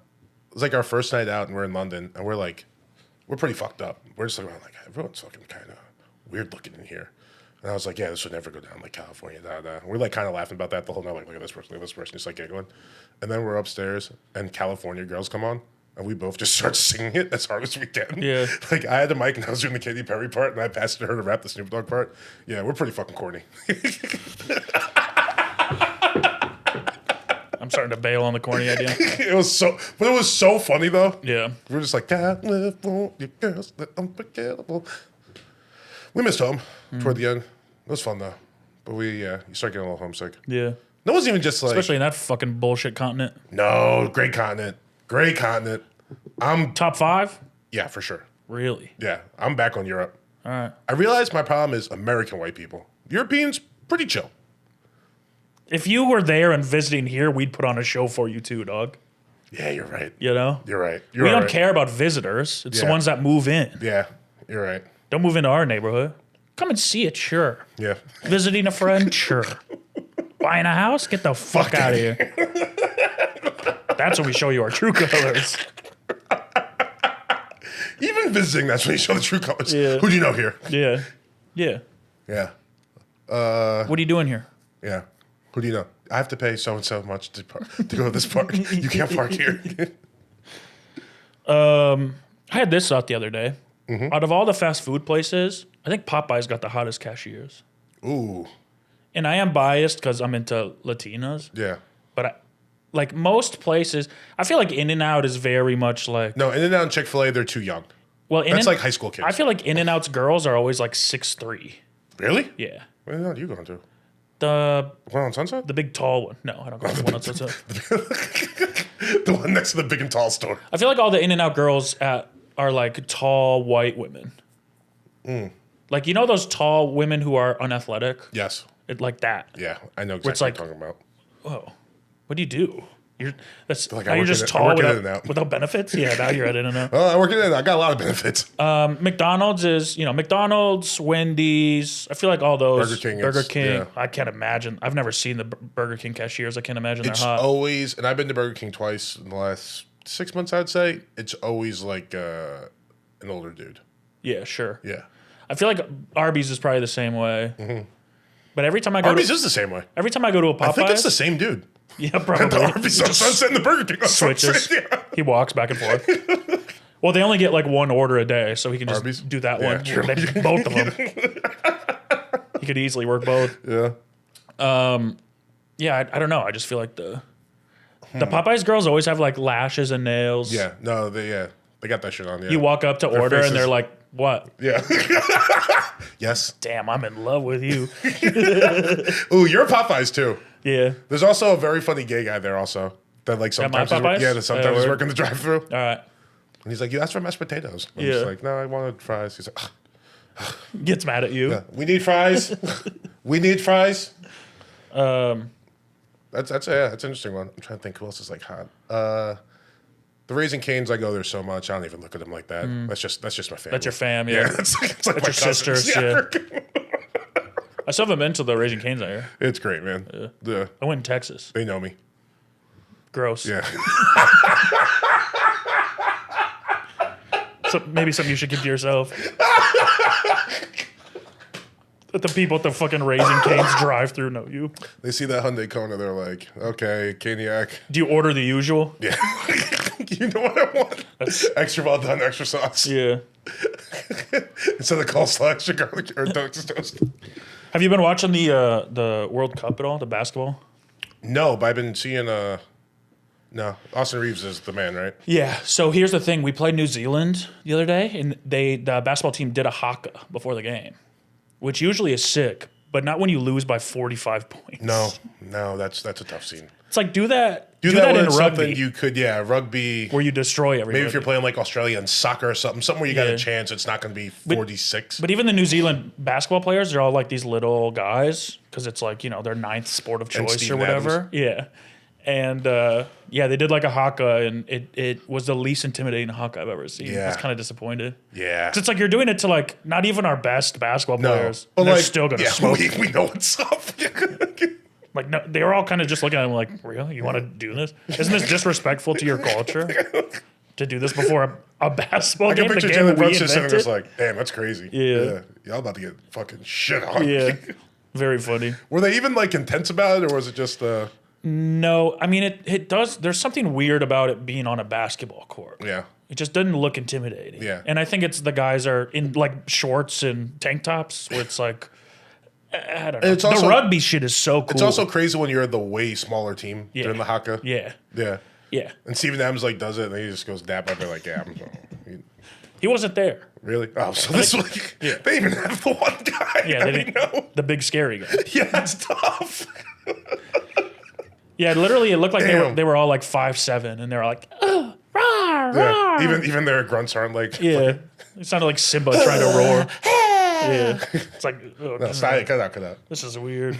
was like our first night out, and we're in London, and we're pretty fucked up. We're just looking around like everyone's fucking kind of weird looking in here. And I was like, yeah, this would never go down like California. And we're like kind of laughing about that the whole night. Like, look at this person, look at this person. Just like giggling. And then we're upstairs, and California girls come on, and we both just start singing it as hard as we can. Yeah. Like I had the mic, and I was doing the Katy Perry part, and I passed it to her to rap the Snoop Dogg part. Yeah, we're pretty fucking corny. I'm starting to bail on the corny idea. It was so funny though. Yeah. We were just like, California girls, they're unforgettable. We missed home toward the end. It was fun though. But you start getting a little homesick. Yeah. No one's even just like, Especially in that fucking bullshit continent. no, great continent. Great continent. Top 5? Yeah, for sure. Really? Yeah, I'm back on Europe. All right. I realize my problem is American white people. Europeans, pretty chill. If you were there and visiting here, we'd put on a show for you too, dog. Yeah, you're right. You know? You're right. We don't care about visitors. It's the Yeah. ones that move in. Yeah, you're right. Don't move into our neighborhood. Come and see it, sure. Yeah. Visiting a friend, sure. Buying a house? Get the fuck out of here. That's when we show you our true colors. Even visiting, that's when you show the true colors. Yeah. Who do you know here? Yeah. Yeah. Yeah. What are you doing here? Yeah. Who do you know? I have to pay so and so much to go to this park. You can't park here. I had this thought the other day. Mm-hmm. Out of all the fast food places, I think Popeye's got the hottest cashiers. Ooh. And I am biased because I'm into Latinas. Yeah. But like most places, I feel like In-N-Out is very much like... No, In-N-Out and Chick-fil-A, they're too young. Well, That's like high school kids. I feel like In-N-Out's girls are always like 6'3". Really? Yeah. Where the hell are you going to? The One on Sunset? big tall one. No, I don't go to the one on Sunset. The one next to the big and tall store. I feel like all the In-N-Out girls are like tall white women. Like, you know those tall women who are unathletic? Yes. Like that. Yeah, I know It's exactly like- what you're talking about. Whoa. What do you do? That's Like, now I you're work just in- I tall work in without, In-N-Out. without benefits? Yeah, now you're at In-N-Out. Oh, I work in it. I got a lot of benefits. McDonald's is, McDonald's, Wendy's. I feel like all those. Burger King, yeah. I can't imagine. I've never seen the Burger King cashiers. I can't imagine It's they're hot. always, and I've been to Burger King twice in the last 6 months, I'd say. It's always like an older dude. Yeah, sure. Yeah. I feel like Arby's is probably the same way. But every time I go Arby's to, is the same way. every time I go to a Popeyes, I think it's the same dude. yeah, The probably Arby's on Sunset and the Burger King on switches. Sunset. Yeah. He walks back and forth. Well, they only get like one order a day, so he can just Arby's? do that Yeah, one. true. Maybe both of them. He could easily work both. Yeah. Yeah, I don't know. I just feel like the Popeyes girls always have like lashes and nails. Yeah. No, they got that shit on. Yeah. You walk up to order faces- and they're like, "What? Yeah. Yes. Damn, I'm in love with you." Ooh, you're a Popeyes too. Yeah. There's also a very funny gay guy there also. That like sometimes Popeyes? that sometimes he's word. working the drive-through. All right. And he's like, "You asked for mashed potatoes." I'm Yeah. just like, "No, I wanted fries." He's like, Gets mad at you. "We need fries. We need fries." That's an interesting one. I'm trying to think who else is like hot. The Raising Cane's, I go there so much, I don't even look at them like that. That's just my family. That's your fam, Yeah, yeah. it's like my your cousins. sisters, yeah. I still haven't been to the Raising Cane's out here. It's great, man. Yeah. I went in Texas. They know me. Gross. Yeah. So maybe something you should keep to yourself. That the people at the fucking Raising Cane's drive-through know you. They see that Hyundai Kona, they're like, "Okay, Caniac." Do you order the usual? Yeah. You know what I want? Extra well done, extra sauce. Yeah. Instead of coleslaw, extra garlic or toast. Have you been watching the World Cup at all? The basketball? No, but I've been seeing no. Austin Reeves is the man, right? Yeah. So here's the thing: we played New Zealand the other day, and the basketball team did a haka before the game, which usually is sick, but not when you lose by 45 points. No, that's a tough scene. It's like do that when in it's rugby. something you could, rugby. Where you destroy everybody. Maybe if you're playing like Australian soccer or something where you got a chance, it's not going to be 46. But even the New Zealand basketball players, they're all like these little guys because it's like, their ninth sport of choice or whatever. Adams. Yeah. And they did like a haka, and it was the least intimidating haka I've ever seen. I was kind of disappointed. Yeah. It's like you're doing it to like not even our best basketball players. But they're like, still going to smoke. We know what's up. Like, no, they were all kind of just looking at him like, really? You want to do this? Isn't this disrespectful to your culture to do this before a basketball game? I can picture Jalen Brooks just sitting there like, damn, that's crazy. Yeah. Y'all about to get fucking shit on. Yeah. Very funny. Were they even like intense about it, or was it just No, I mean, it does. There's something weird about it being on a basketball court. Yeah. It just doesn't look intimidating. Yeah. And I think it's the guys are in like shorts and tank tops where it's like, I don't know. It's also, the rugby shit is so cool. It's also crazy when you're the way smaller team during the haka. Yeah. Yeah. Yeah. And Steven Adams like does it, and he just goes dap up and like, he wasn't there. Really? Oh, so this like they even have the one guy. Yeah, they didn't know. The big scary guy. Yeah, that's tough. Yeah, literally, it looked like they were all like 5'7", and they were like, oh, rah, rah. Even their grunts aren't like. Yeah, it sounded like Simba trying to roar. Yeah, it's like, oh, no, cut out. This is weird.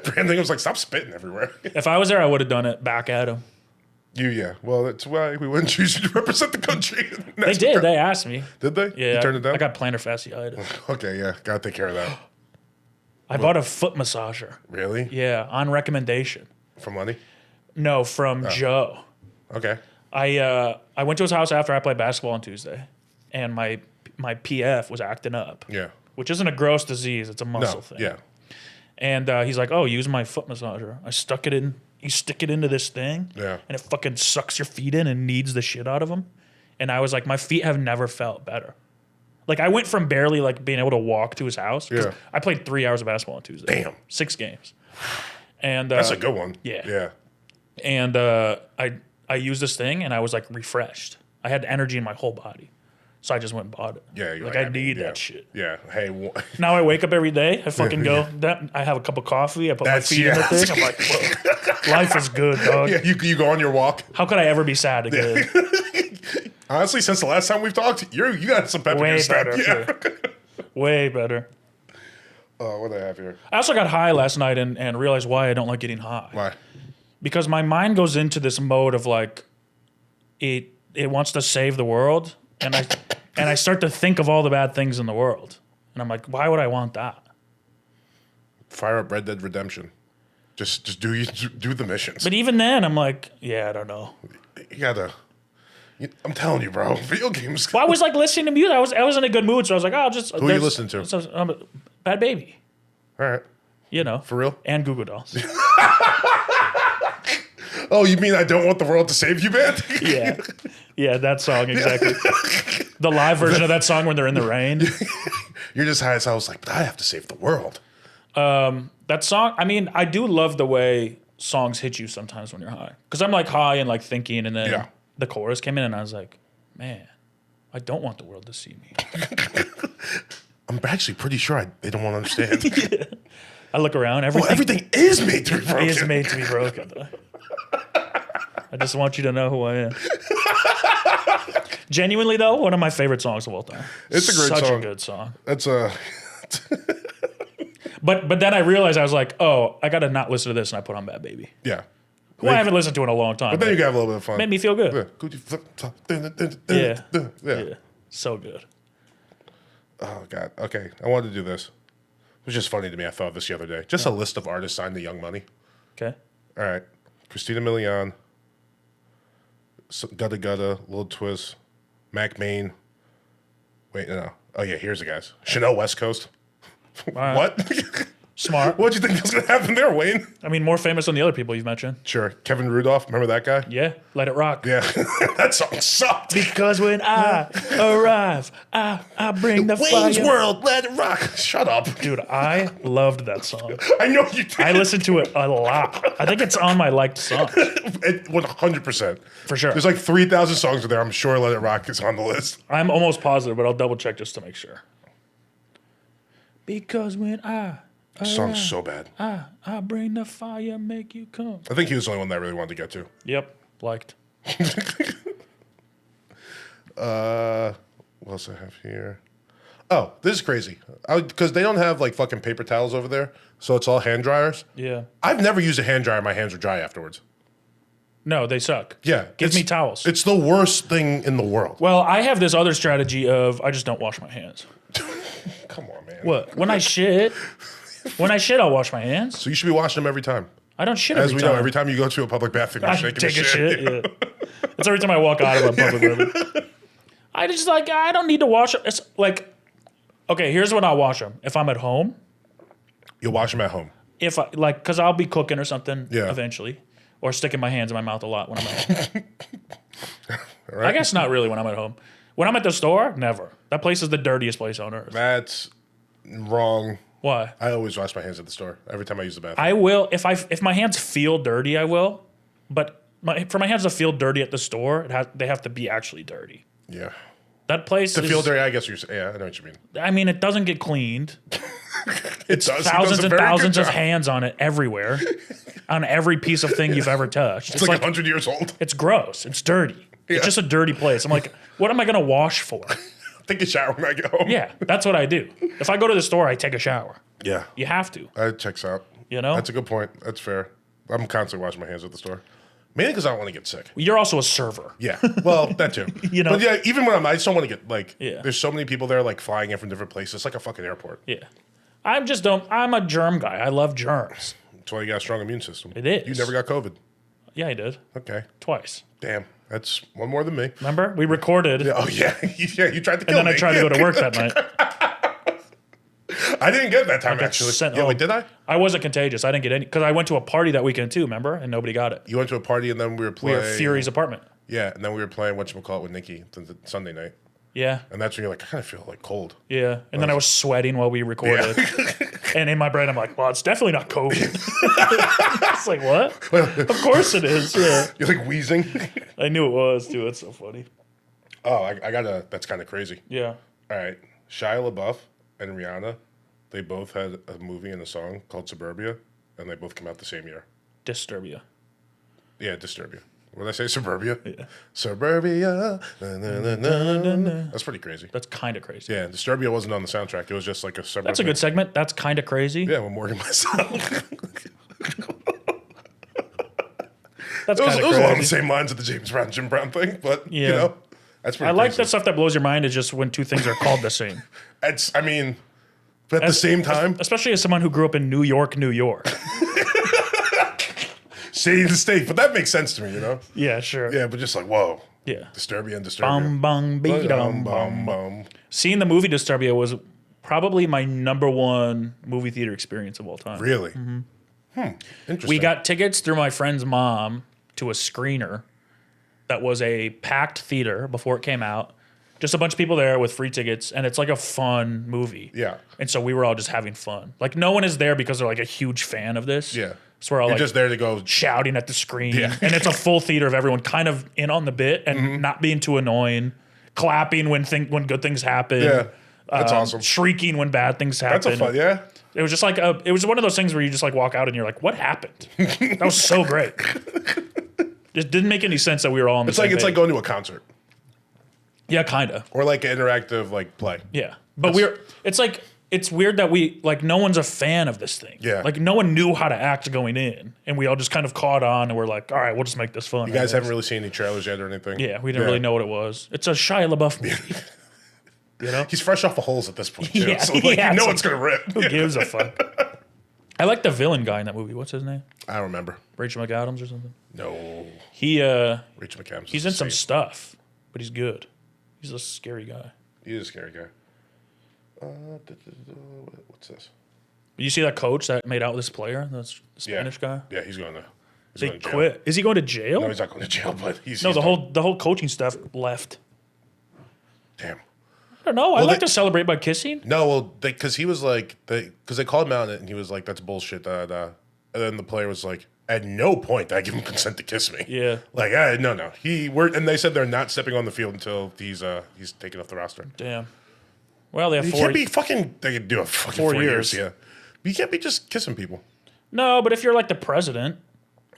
Brandon was like, stop spitting everywhere. If I was there, I would have done it back at him. Well, that's why we wouldn't choose you to represent the country. They did. They asked me. Did they? Yeah. You turned it down? I got plantar fasciitis. Okay, yeah. Gotta take care of that. I bought a foot massager. Really? Yeah, on recommendation. From Lenny? No, from Joe. Okay. I went to his house after I played basketball on Tuesday, and my PF was acting up. Yeah. Which isn't a gross disease. It's a muscle thing. Yeah. And he's like, oh, use my foot massager. I stuck it in. You stick it into this thing. Yeah. And it fucking sucks your feet in and kneads the shit out of them. And I was like, my feet have never felt better. Like, I went from barely like being able to walk to his house. Yeah. I played 3 hours of basketball on Tuesday. Damn. 6 games. And that's a good one. Yeah. Yeah. And I used this thing and I was like refreshed. I had energy in my whole body. So I just went and bought it. Yeah. Like, I need that shit. Yeah. Hey. Now I wake up every day. I fucking go. I have a cup of coffee. I put my feet in the thing. I'm like, whoa, life is good, dog. Yeah. You go on your walk. How could I ever be sad again? Honestly, since the last time we've talked, you got some pep in your step. Yeah. Way better. Oh, what do I have here? I also got high last night and realized why I don't like getting high. Why? Because my mind goes into this mode of like, it wants to save the world, and I start to think of all the bad things in the world, and I'm like, why would I want that? Fire up Red Dead Redemption. Just do the missions. But even then, I'm like, yeah, I don't know. You gotta. I'm telling you, bro. Video games. Well, I was like listening to music. I was in a good mood, so I was like, oh, I'll just. Who are you listening to? Bad Baby. All right. You know. For real? And Goo Goo Dolls. Oh, you mean I Don't Want the World to Save You, man? Yeah. Yeah, that song, exactly. The live version of that song when they're in the rain. You're just high as I was like, but I have to save the world. That song, I mean, I do love the way songs hit you sometimes when you're high. Because I'm like high and like thinking, and then the chorus came in and I was like, man, I don't want the world to see me. I'm actually pretty sure they don't want to understand. Yeah. I look around, everything is made to be broken. Is made to be broken. I just want you to know who I am. Genuinely though, one of my favorite songs of all time. It's a great song. Such a good song. That's a. But then I realized I was like, oh, I gotta not listen to this, and I put on Bad Baby. Yeah. Who I haven't listened to in a long time. But then you can have a little bit of fun. Made me feel good. Yeah. Yeah. So good. Oh God. Okay, I wanted to do this. It was just funny to me. I thought of this the other day. Just a list of artists signed to Young Money. Okay. All right. Christina Milian, Gutta Gutta, Lil Twist, Mac Main. Wait, no. Oh yeah, here's the guys. Chanel West Coast. Right. What? Smart. What'd you think was gonna happen there, Wayne? I mean, more famous than the other people you've mentioned. Sure. Kevin Rudolph, remember that guy? Yeah. Let It Rock. Yeah. That song sucked. Because when I arrive, I bring the Wayne's fire. World, Let It Rock. Shut up. Dude, I loved that song. I know you did. I listened to it a lot. I think it's on my liked songs. 100%. For sure. There's like 3,000 songs in there. I'm sure Let It Rock is on the list. I'm almost positive, but I'll double check just to make sure. Because when I Song's so bad. I bring the fire, make you come. I think he was the only one that I really wanted to get to. Yep, liked. What else I have here? Oh, this is crazy. Because they don't have like fucking paper towels over there, so it's all hand dryers. Yeah. I've never used a hand dryer. My hands are dry afterwards. No, they suck. Yeah. Give me towels. It's the worst thing in the world. Well, I have this other strategy of I just don't wash my hands. Come on, man. What? When I shit, I'll wash my hands. So you should be washing them every time. I don't shit As every we time. know, every time you go to a public bathroom, you're I shaking take a a shit. shit. Yeah. That's every time I walk out of a public bathroom. I just like I don't need to wash them. It's like, okay, here's when I'll wash them. If I'm at home, You'll wash them at home. if I like, because I'll be cooking or something Yeah. eventually, or sticking my hands in my mouth a lot when I'm at home. All right? I guess not really when I'm at home. When I'm at the store, never. That place is the dirtiest place on earth. That's wrong. Why? I always wash my hands at the store every time I use the bathroom. I will if my hands feel dirty, I will. But for my hands to feel dirty at the store, they have to be actually dirty. Yeah. That place To feel dirty, I guess you're saying. Yeah, I know what you mean. I mean, it doesn't get cleaned. It does. He does Thousands a and very good thousands of job. hands on it everywhere, on every piece of thing you've ever touched. It's like 100 years old. it's gross. It's dirty. Yeah. It's just a dirty place. I'm like, what am I gonna wash for? Take a shower when I get home. Yeah, that's what I do. If I go to the store, I take a shower. Yeah. You have to. That checks out. You know? That's a good point. That's fair. I'm constantly washing my hands at the store. Mainly because I don't want to get sick. You're also a server. Yeah. Well, that too. You know? But yeah, even when I just don't want to get, like, Yeah. there's so many people there, like, flying in from different places. It's like a fucking airport. Yeah. I'm a germ guy. I love germs. That's why you got a strong immune system. It is. You never got COVID. Yeah, I did. Okay. Twice. Damn. That's one more than me. Remember? We recorded. Yeah, oh, yeah. Yeah, you tried to kill And then me. I tried to go to work that night. I didn't get it that time, got actually. sent Yeah, home. wait, did I? I wasn't contagious. I didn't get any because I went to a party that weekend too. Remember? And nobody got it. You went to a party and then we were We playing. were at Fury's apartment. Yeah, and then we were playing whatchamacallit with Nikki the Sunday night. Yeah, And that's when you're like, I kind of feel like cold. yeah. And then I was sweating while we recorded. And in my brain, I'm like, well, it's definitely not COVID. It's like, what? Of course it is. Yeah. You're like wheezing. I knew it was too. It's so funny. Oh, I got a. That's kind of crazy. Yeah. All right, Shia LaBeouf and Rihanna, they both had a movie and a song called Suburbia, and they both came out the same year. Disturbia. Yeah, Disturbia. What did I say? Suburbia. Yeah. Suburbia. Na, na, na, na, na. That's pretty crazy. That's kind of crazy. Yeah, Disturbia wasn't on the soundtrack. It was just like a suburban. That's a good segment. That's kind of crazy. Yeah, with Morgan myself. That's It was kind of along the crazy. same lines of the James Brown, Jim Brown thing, but Yeah. you know, that's pretty I like crazy. that stuff that blows your mind is just when two things are called the same. It's, I mean, but at the same time, Especially as someone who grew up in New York, New York. state to state, but that makes sense to me, you know? Yeah, sure. Yeah, but just like, whoa, Yeah. Disturbia and Disturbia. Bum, bum, be dum, bum. bum. Seeing the movie Disturbia was probably my number one movie theater experience of all time. Really? Interesting. We got tickets through my friend's mom to a screener that was a packed theater before it came out. Just a bunch of people there with free tickets, and it's like a fun movie. Yeah. And so we were all just having fun. Like no one is there because they're like a huge fan of this. Yeah. So we're all You're like just there to go. shouting at the screen. Yeah. And it's a full theater of everyone kind of in on the bit and not being too annoying, clapping when good things happen. Yeah. That's awesome. Shrieking when bad things happen. That's a fun, yeah. It was just like it was one of those things where you just like walk out and you're like, what happened? That was so great. It didn't make any sense that we were all on the It's same like page. going to a concert Yeah, kind of. or like an interactive like play. Yeah. But it's weird that no one's a fan of this thing. Yeah. Like no one knew how to act going in. And we all just kind of caught on and we're like, all right, we'll just make this fun. You guys haven't really seen any trailers yet or anything? Yeah, we didn't really know what it was. It's a Shia LaBeouf movie. You know? He's fresh off the holes at this point, too. Yeah, so like, yeah, you know so- it's going to rip. Who gives a fuck? I like the villain guy in that movie. What's his name? I don't remember. Rachel McAdams or something? No. He Rachel McAdams. he's in some stuff, but he's good. He's a scary guy. He's a scary guy. What's this? You see that coach that made out with this player, that's the Spanish guy? Yeah, he's going to. He's They going to jail. quit. Is he going to jail? No, he's not going to jail, but he's No, he's the whole coaching staff left. Damn. I don't know. I like they- to celebrate by kissing. No, well, because he was like, because they called him out on it, and he was like, "That's bullshit." Da, da. And then the player was like, "At no point did I give him consent to kiss me." Yeah. Like, no. And they said they're not stepping on the field until he's taken off the roster. Damn. Well, they have He four. can't be fucking. They could do a fucking 4 years. Yeah. You can't be just kissing people. No, but if you're like the president,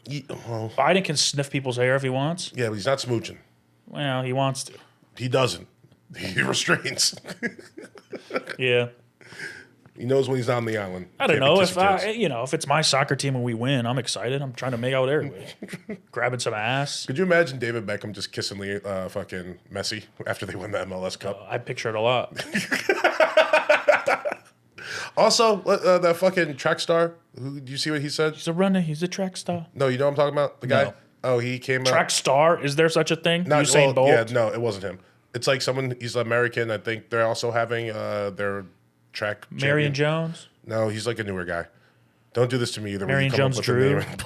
Well, Biden can sniff people's hair if he wants. yeah, but he's not smooching. Well, he wants to. He doesn't. He restrains. Yeah. He knows when he's not on the island. I don't Can't be know kissing kids. if it's my soccer team and we win, I'm excited. I'm trying to make out with everybody, grabbing some ass. Could you imagine David Beckham just kissing the fucking Messi after they win the MLS Cup? I picture it a lot. Also, that fucking track star. Do you see what he said? He's a runner. He's a track star. No, you know what I'm talking about? The guy? No. Oh, he came out. Track star? Is there such a thing? Usain Bolt? Yeah, no, it wasn't him. It's like someone, he's American. I think they're also having their track Marion champion. Jones? No, he's like a newer guy. Don't do this to me either. Marion when you come Jones up with a Drew? name.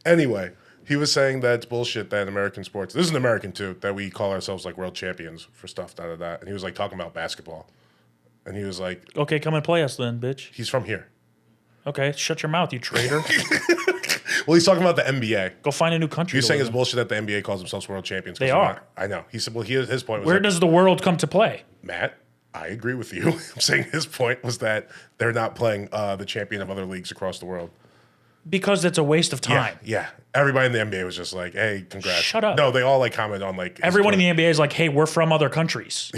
Anyway, he was saying that it's bullshit that in American sports, this is an American too, that we call ourselves like world champions for stuff, da. And he was like talking about basketball. And he was like, Okay, come and play us then, bitch. he's from here. Okay, shut your mouth, you traitor. Well, he's talking about the NBA. Go find a new country. He's to saying live it's in. bullshit that the NBA calls themselves world champions. 'cause They they're are. not. I know. He said, well, his point was Where that, does the world come to play? Matt, I agree with you. I'm saying his point was that they're not playing the champion of other leagues across the world. Because it's a waste of time. Yeah. Everybody in the NBA was just like, hey, congrats. Shut up. No, they all like comment on like. his Everyone in Twitter. the NBA is like, hey, we're from other countries.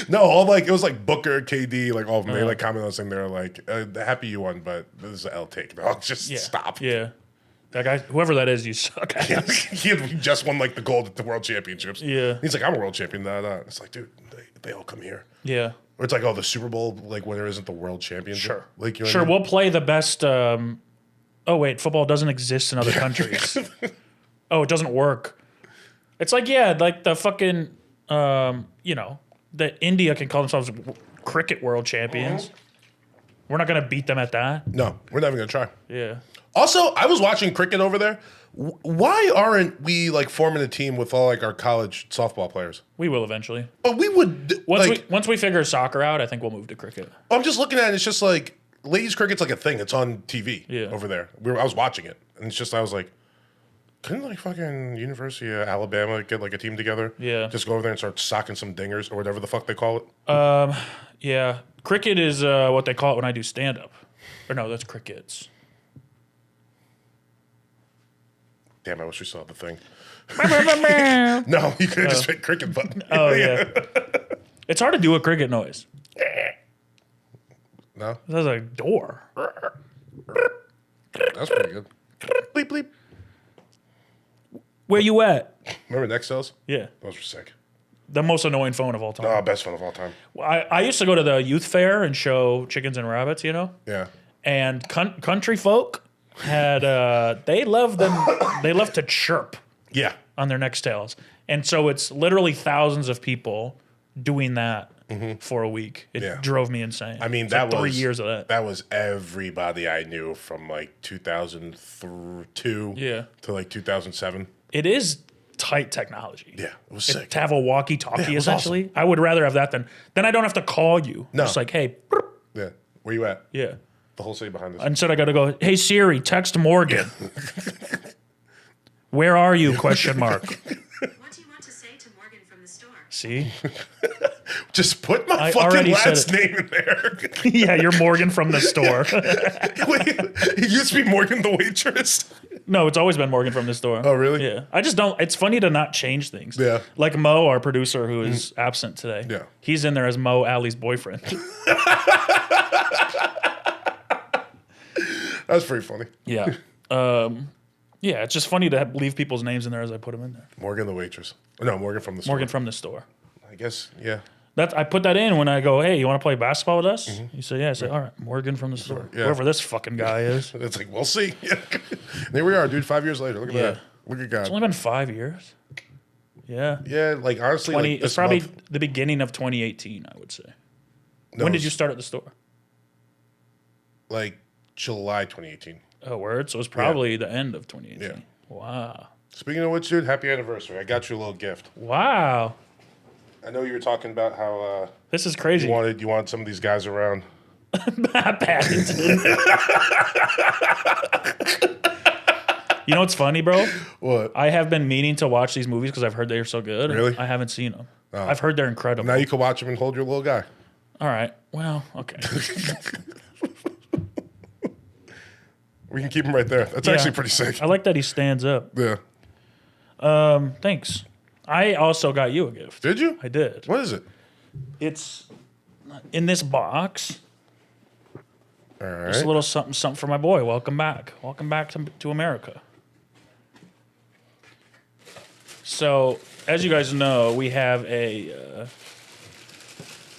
No, all like, it was like Booker, KD, like all of them. They like comment on saying they're like, happy you won, but this is an L take. No, just Yeah. stop. Yeah. That guy, whoever that is, you suck at. He just won like the gold at the world championships. Yeah. He's like, I'm a world champion. It's like, dude, they all come here. Yeah. Or it's like, oh, the Super Bowl like winner isn't the world championship. Sure. Like, you know what I Sure, mean? we'll play the best. Oh, wait, football doesn't exist in other countries. Oh, it doesn't work. It's like, yeah, like the fucking, the India can call themselves cricket world champions. We're not going to beat them at that. No, we're not even gonna try. Yeah. Also, I was watching cricket over there. Why aren't we like forming a team with all like our college softball players? We will eventually. But we would Once we figure soccer out, I think we'll move to cricket. I'm just looking at it. It's just like ladies cricket's like a thing. It's on TV over there. I was watching it, and it's just I was like, couldn't like fucking University of Alabama get like a team together? Yeah. Just go over there and start socking some dingers or whatever the fuck they call it. Yeah. Cricket is what they call it when I do stand up. Or no, that's crickets. Damn, I wish we saw the thing. Oh, No, you could have just hit cricket button. yeah. It's hard to do a cricket noise. No, There's a door. that's pretty good. Bleep bleep. Where you at? Remember Nextels? Yeah. Those were sick. The most annoying phone of all time. Oh, best fun of all time. I used to go to the youth fair and show chickens and rabbits, Yeah. and country folk had they love to chirp Yeah. on their nextails, and so it's literally thousands of people doing that for a week. It drove me insane. I mean, It's that like was 3 years of that. That was everybody I knew from like 2002 to like 2007. It is tight technology. Yeah, it was sick. To have a walkie-talkie, Yeah, it was essentially. I would rather have that than I don't have to call you. No. Just like, hey, brr. Yeah. Where you at? Yeah. The whole city behind us. Instead, I got to go, hey, Siri, text Morgan. Where are you, question mark. What do you want to say to Morgan from the store? See? Just put my I fucking already said last name in there. Yeah, you're Morgan from the store. Wait, it used to be Morgan the waitress. No, it's always been Morgan from the store. Oh, really? Yeah. I just don't, it's funny to not change things. Yeah. Like Mo, our producer, who is absent today. Yeah. He's in there as Mo, Allie's boyfriend. That's pretty funny. Yeah. Yeah, it's just funny to leave people's names in there as I put them in there. Morgan the waitress. No, Morgan from the store. Morgan from the store. I guess, yeah. I put that in when I go, hey, you want to play basketball with us? You say, yeah. I say, all right, Morgan from the store. Yeah. Whoever this fucking guy is. It's like, we'll see. There we are, dude, 5 years later. Look at that. Look at God. It's only been 5 years. Yeah. Yeah, like honestly, like It's this probably month, the beginning of 2018, I would say. no, When did it's you start at the store? Like July 2018. Oh, word. So it's probably the end of 2018. Yeah. Wow. Speaking of which, dude, happy anniversary. I got you a little gift. Wow. I know you were talking about how This is crazy. you wanted some of these guys around. Paddington. You know what's funny, bro? What? I have been meaning to watch these movies because I've heard they're so good. Really? I haven't seen them. I've heard they're incredible. Now you can watch him and hold your little guy. All right. Well, okay. We can keep him right there. That's Yeah. actually pretty sick. I like that he stands up. Yeah. Thanks. I also got you a gift. Did you? I did. What is it? It's in this box. All right. Just a little something, something for my boy. Welcome back. Welcome back to America. So, as you guys know, we have a...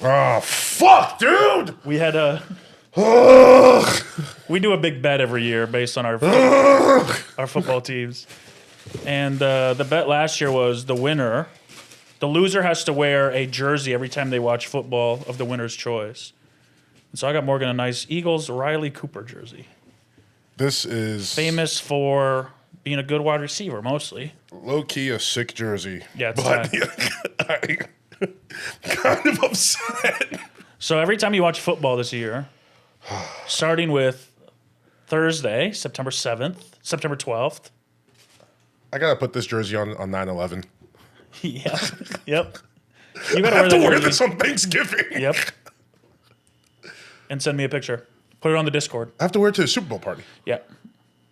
Oh, fuck, dude! we had a... we do a big bet every year based on our football teams. And the bet last year was the winner. The loser has to wear a jersey every time they watch football of the winner's choice. And so I got Morgan a nice Eagles Riley Cooper jersey. This is Famous for being a good wide receiver, mostly. low-key a sick jersey. Yeah, it's but I'm kind of upset. So every time you watch football this year, starting with Thursday, September 7th, September 12th. I gotta put this jersey on 9/11. Yeah. Yep. You I gotta have to wear jersey. this on Thanksgiving. Yep. And send me a picture. Put it on the Discord. I have to wear it to the Super Bowl party. Yeah.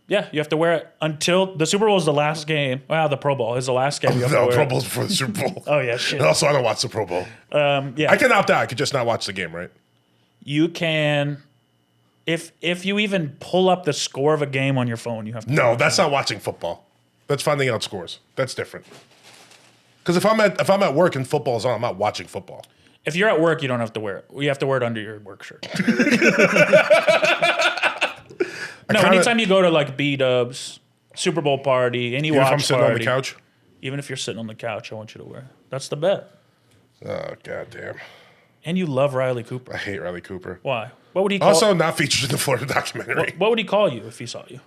Yeah, you have to wear it until the Super Bowl is the last game. Well, the Pro Bowl is the last game. You have to No, wear Pro it. Bowl's before the Super Bowl. Oh yeah, shit. And also, I don't watch the Pro Bowl. Yeah. I can opt out. I could just not watch the game, right? You can, if you even pull up the score of a game on your phone, you have to. No, that's not watching football. That's finding out scores. That's different. Because if I'm at work and football's on, I'm not watching football. If you're at work, you don't have to wear it. You have to wear it under your work shirt. No, anytime you go to like B-dubs, Super Bowl party, any Even watch if I'm sitting party, on the couch. even if you're sitting on the couch, I want you to wear it. That's the bet. Oh, goddamn. And you love Riley Cooper. I hate Riley Cooper. Why? What would he call? Also, not featured in the Florida documentary. what would he call you if he saw you?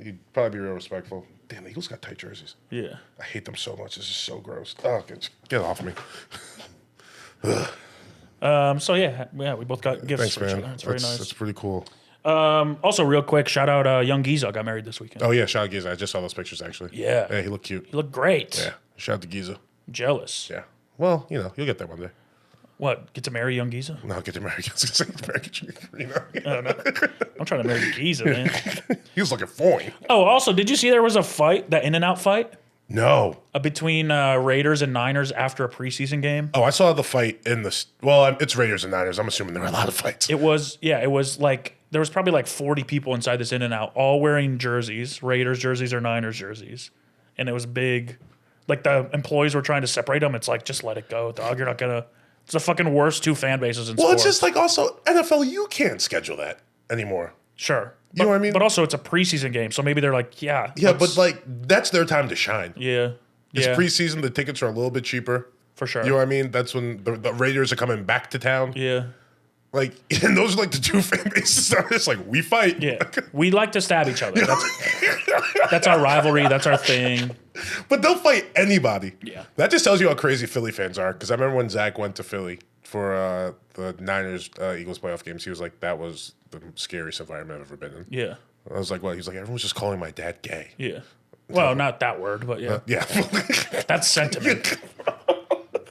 He'd probably be real respectful. Damn, the Eagles got tight jerseys. Yeah. I hate them so much. This is so gross. Oh, get off me. So yeah, we both got gifts Thanks, for each man. other. It's very nice. That's pretty cool. Also, real quick, shout out Young Giza got married this weekend. Oh, yeah, shout out Giza. I just saw those pictures, actually. Yeah. Yeah, he looked cute. You look great. Yeah, shout out to Giza. Jealous. Yeah. Well, you'll get there one day. What? Get to marry Young Giza? No, I'll get to marry. I was going to say, I'm trying to marry Giza, man. He was looking fine. Oh, also, did you see there was a fight, that In-N-Out fight No. between Raiders and Niners after a preseason game? Oh, I saw the fight in the. Well, it's Raiders and Niners. I'm assuming there were a lot of fights. It was like there was probably like 40 people inside this In-N-Out, all wearing jerseys, Raiders jerseys or Niners jerseys, and it was big. Like the employees were trying to separate them. It's like, just let it go, dog. You're not gonna. It's the fucking worst two fan bases in Well, sports. it's just like also NFL. You can't schedule that anymore. Sure. You know what I mean? But also, it's a preseason game, so maybe they're like, yeah. Yeah, but like that's their time to shine. Yeah. It's Yeah, preseason. The tickets are a little bit cheaper. for sure. You know what I mean? That's when the Raiders are coming back to town. Yeah. Like, and those are like the two fan bases. It's like we fight. Yeah. We like to stab each other. That's our rivalry. That's our thing. But they'll fight anybody. Yeah. That just tells you how crazy Philly fans are. Because I remember when Zach went to Philly for the Niners Eagles playoff games, he was like, that was the scariest environment I've ever been in. Yeah. I was like, what? He's like, everyone's just calling my dad gay. Yeah. Well, not that word, but yeah. Yeah. That's sentiment.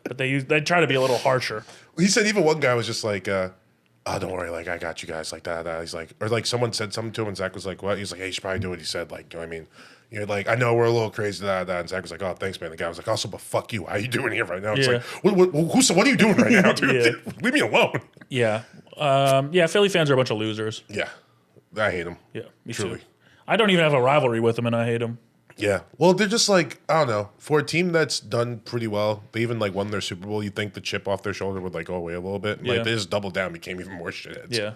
But they try to be a little harsher. He said even one guy was just like, oh, don't worry, like I got you guys, like that. He's like, or like someone said something to him, and Zach was like, what? He's like, hey, you should probably do what he said. Like, you know what I mean? You're like, I know we're a little crazy, that. And Zach was like, oh, thanks, man. The guy was like, also, but fuck you. How you doing here right now? It's Yeah. like, what are you doing right now, dude? Yeah. Leave me alone. Yeah. Yeah, Philly fans are a bunch of losers. Yeah. I hate him. Yeah, me Truly. too. I don't even have a rivalry with them, and I hate them. Yeah. Well, they're just like, I don't know. For a team that's done pretty well, they even like won their Super Bowl, you'd think the chip off their shoulder would like go away a little bit. Yeah. Like they just doubled down, became even more shitheads. Yeah.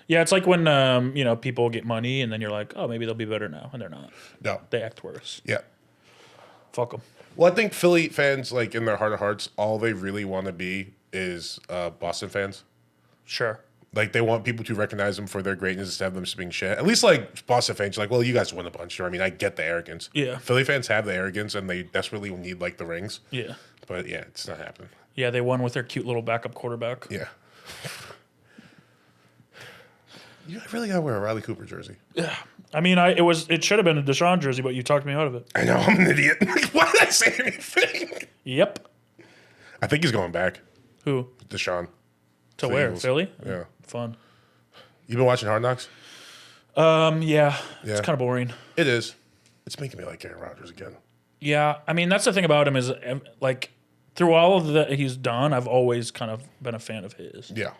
Yeah, it's like when people get money, and then you're like, oh, maybe they'll be better now, and they're not. No. They act worse. Yeah. Fuck them. Well, I think Philly fans, like in their heart of hearts, all they really want to be is Boston fans. Sure. Like they want people to recognize them for their greatness instead of them just being shit. At least like Boston fans, like, well, you guys win a bunch. You know what I mean, I get the arrogance. Yeah. Philly fans have the arrogance, and they desperately need like the rings. Yeah. But yeah, it's not happening. Yeah, they won with their cute little backup quarterback. Yeah. You really gotta wear a Riley Cooper jersey. Yeah. I mean, it should have been a Deshaun jersey, but you talked me out of it. I know, I'm an idiot. Why did I say anything? Yep. I think he's going back. Who? Deshaun. To the where? Eagles. Philly? Yeah. Fun. You been watching Hard Knocks? Yeah. It's Yeah. kind of boring. It is. It's making me like Aaron Rodgers again. Yeah. I mean, that's the thing about him is, like, through all of that he's done, I've always kind of been a fan of his. Yeah.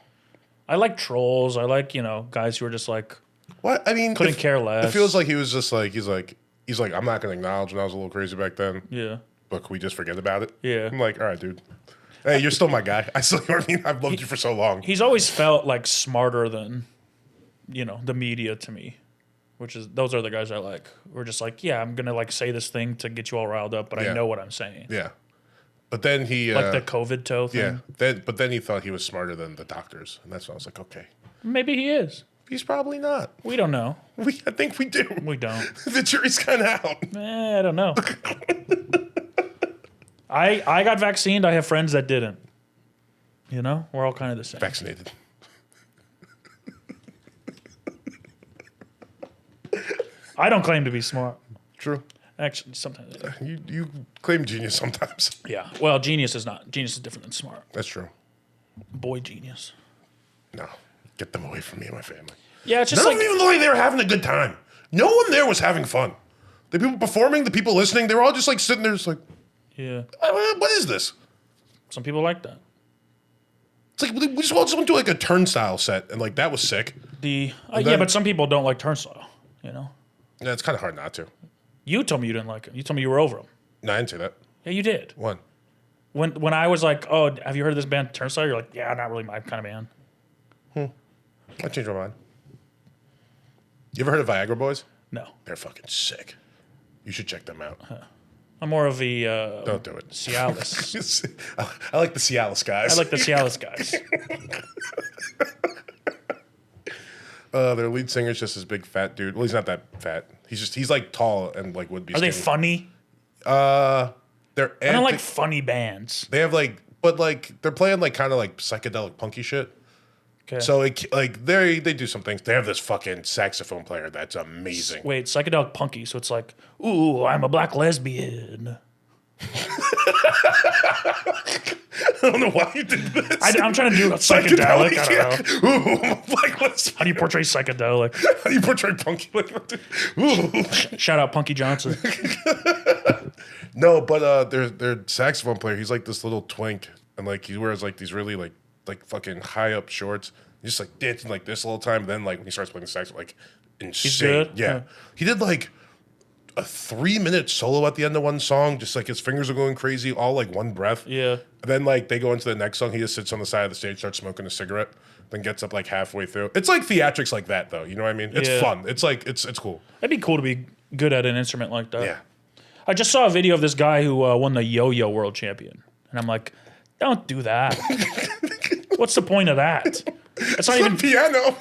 I like trolls. I like, guys who are just like, What? I mean, couldn't care less. It feels like he was just like, he's like, I'm not going to acknowledge when I was a little crazy back then. yeah. But can we just forget about it? Yeah. I'm like, all right, dude. Hey, you're still my guy. I still, I mean, I've loved you for so long. He's always felt like smarter than, the media to me, those are the guys I like. We're just like, yeah, I'm going to like say this thing to get you all riled up, but I Yeah. know what I'm saying. Yeah. But then he. Like the COVID toe Yeah. thing. But then he thought he was smarter than the doctors. And that's when I was like, okay. Maybe he is. He's probably not. We don't know. I think we do. We don't. The jury's kind of out. I don't know. I got vaccinated. I have friends that didn't. We're all kind of the same. Vaccinated. I don't claim to be smart. True. Actually, sometimes I do. You claim genius sometimes. Yeah. Well, genius is not. Genius is different than smart. That's true. Boy, genius. No. Get them away from me and my family. Yeah, it's just None like of them even looked like they were having a good time. No one there was having fun. The people performing, the people listening, they were all just like sitting there just like, yeah. what is this? Some people like that. It's like we just went to like a turnstile set and like that was sick. Yeah, then- but some people don't like turnstile. Yeah, it's kind of hard not to. You told me you didn't like it. You told me you were over them. No, I didn't say that. Yeah, you did. One. When I was like, oh, have you heard of this band Turnstile? You're like, yeah, not really my kind of band. I changed my mind. You ever heard of Viagra Boys? No, They're fucking sick. You should check them out. I'm more of the Don't do it. Cialis. I like the Cialis guys. I like the Cialis guys. Their lead singer's just this big fat dude. Well, he's not that fat. He's like tall and like would be. Are they skinny. funny? They're. I don't like funny bands. They have like, but like they're playing like kind of like psychedelic punky shit. Okay. So like they do some things. They have this fucking saxophone player that's amazing. Wait, psychedelic punky. So it's like, ooh, I'm a black lesbian. I don't know why you did this. I'm trying to do a psychedelic. I don't know. Ooh, like what's How do you portray psychedelic? how do you portray punky? Like, ooh. Shout out Punky Johnson. No, but their saxophone player, he's like this little twink, and like he wears like these really like fucking high up shorts. He's just like dancing like this the whole time. And then like when he starts playing the saxophone, like insane. good? Yeah. Huh. He did like a 3-minute solo at the end of one song, just like his fingers are going crazy, all like one breath. Yeah. And then like they go into the next song, he just sits on the side of the stage, starts smoking a cigarette, then gets up like halfway through. It's like theatrics like that though. You know what I mean? It's Yeah. fun. It's like it's cool. That'd be cool to be good at an instrument like that. Yeah. I just saw a video of this guy who won the yo-yo world champion. And I'm like, don't do that. What's the point of that? It's not even piano.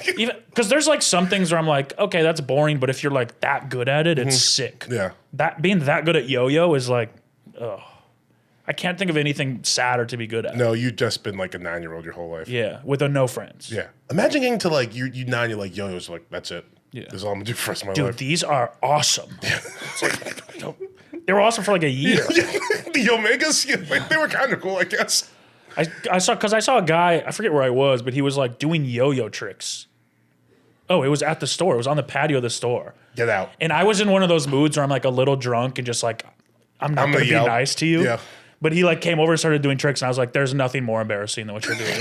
because there's like some things where I'm like, okay, that's boring, but if you're like that good at it, it's sick. Mm-hmm. Yeah. That being that good at yo-yo is like, oh, I can't think of anything sadder to be good at. No, you've just been like a 9-year-old your whole life. Yeah, with a no friends. Yeah. Imagine getting to like you 9, you're like yo-yos, like that's it. Yeah. This is all I'm gonna do for the rest of my Dude, life. these are awesome. It's like, they were awesome for like a year. The Omegas, yeah, like, they were kind of cool, I guess. I saw a guy, I forget where I was, but he was like doing yo-yo tricks. Oh, it was at the store. It was on the patio of the store. Get out. And I was in one of those moods where I'm like a little drunk and just like, I'm not going to be yell. nice to you. Yeah. But he like came over and started doing tricks, and I was like, there's nothing more embarrassing than what you're doing.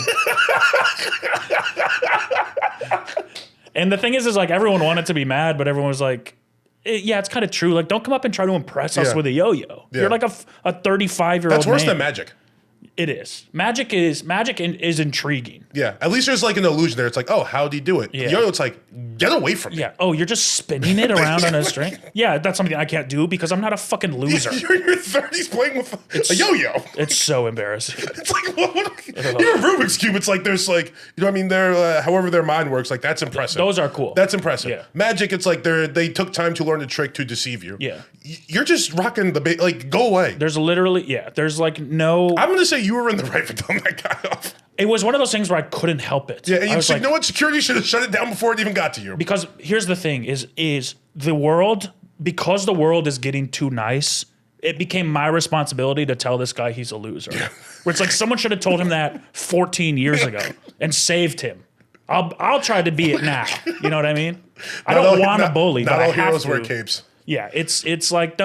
And the thing is like everyone wanted to be mad, but everyone was like, yeah, it's kind of true. Like, don't come up and try to impress us Yeah. with a yo-yo. Yeah. You're like a 35-year-old That's worse man. than magic. It is. Magic is intriguing. Yeah. At least there's like an illusion there. It's like, oh, how'd he do it? Yeah. Yo-yo, it's like, get away from me. Yeah. Oh, you're just spinning it around on a string? Yeah, that's something I can't do because I'm not a fucking loser. You're in your 30s playing with a yo-yo. It's so embarrassing. It's like, you're a Rubik's Cube. It's like, there's like, you know what I mean? They're, however their mind works, like, that's impressive. Those are cool. That's impressive. Yeah. Magic, it's like they took time to learn the trick to deceive you. Yeah. You're just rocking the, like, go away. There's literally, there's like no. I'm going to say you were in the right for telling that guy off. It was one of those things where I couldn't help it. Yeah, and I you was said, you know what? Security should have shut it down before it even got to you. because here's the thing: is the world, because the world is getting too nice. It became my responsibility to tell this guy he's a loser. Where it's like someone should have told him that 14 years ago and saved him. I'll try to be it now. You know what I mean? I don't want to bully, Not but I all have heroes to. wear capes. Yeah, it's like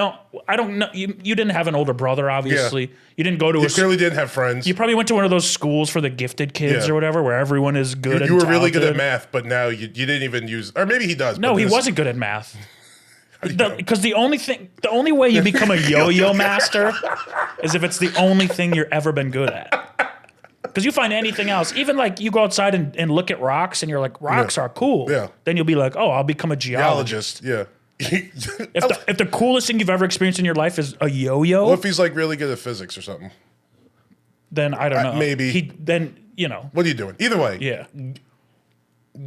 I don't know. You didn't have an older brother, obviously. Yeah. You didn't go to You clearly didn't have friends. You probably went to one of those schools for the gifted kids Yeah. or whatever, where everyone is good. You and were really good at talented. math, but now you didn't even use, or maybe he does. No, but he this- wasn't good at math. Because the only way you become a yo-yo master is if it's the only thing you're ever been good at. Because you find anything else, even like you go outside and look at rocks and you're like, rocks are cool. Yeah. Then you'll be like, oh, I'll become a geologist. Yeah. If the coolest thing you've ever experienced in your life is a yo-yo, What if he's like really good at physics or something? then I don't know. maybe. What are you doing? Either way, Yeah.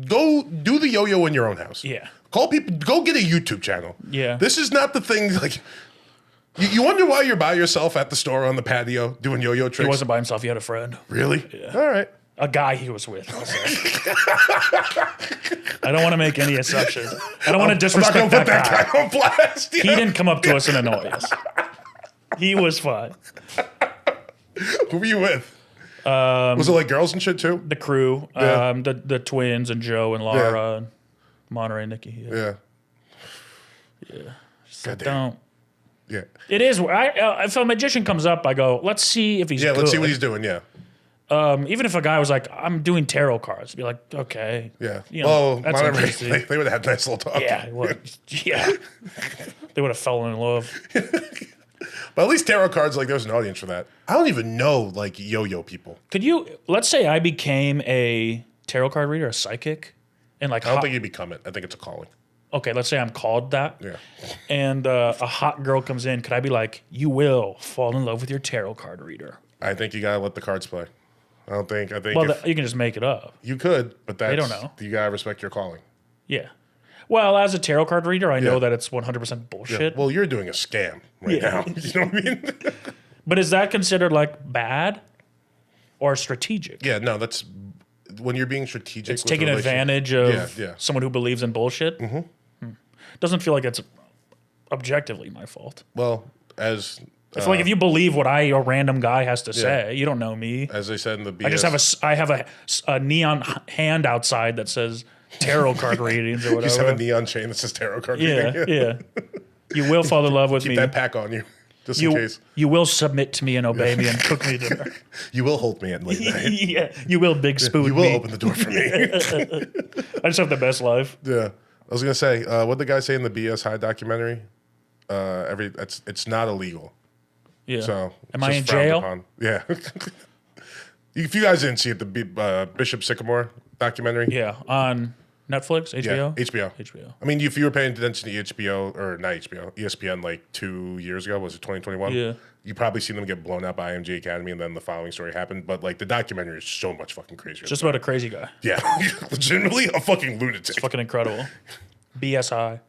go do the yo-yo in your own house. Yeah. Call people. Go get a YouTube channel. Yeah. This is not the thing. Like, you wonder why you're by yourself at the store on the patio doing yo-yo tricks. He wasn't by himself. He had a friend. Really? Yeah. All right. A guy he was with. I'll say. I don't want to make any assumptions. I don't want to I'm not disrespect gonna put that guy. that guy on blast. He didn't come up to us and annoy us. He was fine. Who were you with? Was it like girls and shit too? The crew, Yeah. the twins and Joe and Laura and Monterey, Nikki. Yeah. So Goddamn. don't. Yeah. It is. If a magician comes up, I go, let's see if he's Yeah. good. Let's see what he's doing. Yeah. Even if a guy was like, I'm doing tarot cards, I'd be like, okay. Yeah. You know, Well, that's Monterey, interesting. they would have had a nice little talk. Yeah. Yeah. They would have fallen in love. But at least tarot cards, like, there's an audience for that. I don't even know, like, yo-yo people. Let's say I became a tarot card reader, a psychic, and like, I don't think you become it. I think it's a calling. okay, let's say I'm called that. Yeah. And a hot girl comes in. Could I be like, you will fall in love with your tarot card reader? I think you gotta let the cards play. I think Well, if you can just make it up. you could, but that's, don't know. You gotta respect your calling. Yeah. Well, as a tarot card reader, I know Yeah. that it's 100% bullshit. Well, you're doing a scam right Yeah. now. You know what I mean? But is that considered like bad or strategic? Yeah, no, that's when you're being strategic. It's with taking a relationship. advantage of Yeah. someone who believes in bullshit. Mm-hmm. Doesn't feel like it's objectively my fault. Well, as I feel like if you believe what a random guy has to say, you don't know me. as they said in the BS, I have a neon hand outside that says tarot card readings or you just have whatever. a neon chain that says tarot card Yeah, reading. yeah. You will fall in love with Keep me. that pack on you, just in You, case. you will submit to me and obey me and cook me dinner. You will hold me at late night. Yeah, you will big spoon You will me. open the door for me. I just have the best life. Yeah, I was gonna say, what the guy say in the BS High documentary? It's not illegal. Yeah. So Am it's I just in frowned jail? upon. Yeah. If you guys didn't see it, the Bishop Sycamore documentary. Yeah, on Netflix, HBO. Yeah, HBO. HBO. I mean, if you were paying attention to HBO or not HBO, ESPN like 2 years ago, was it 2021? Yeah. You probably seen them get blown up by IMG Academy, and then the following story happened. But like the documentary is so much fucking crazier. Just about a crazy guy. yeah, legitimately a fucking lunatic. Fucking incredible. BSI.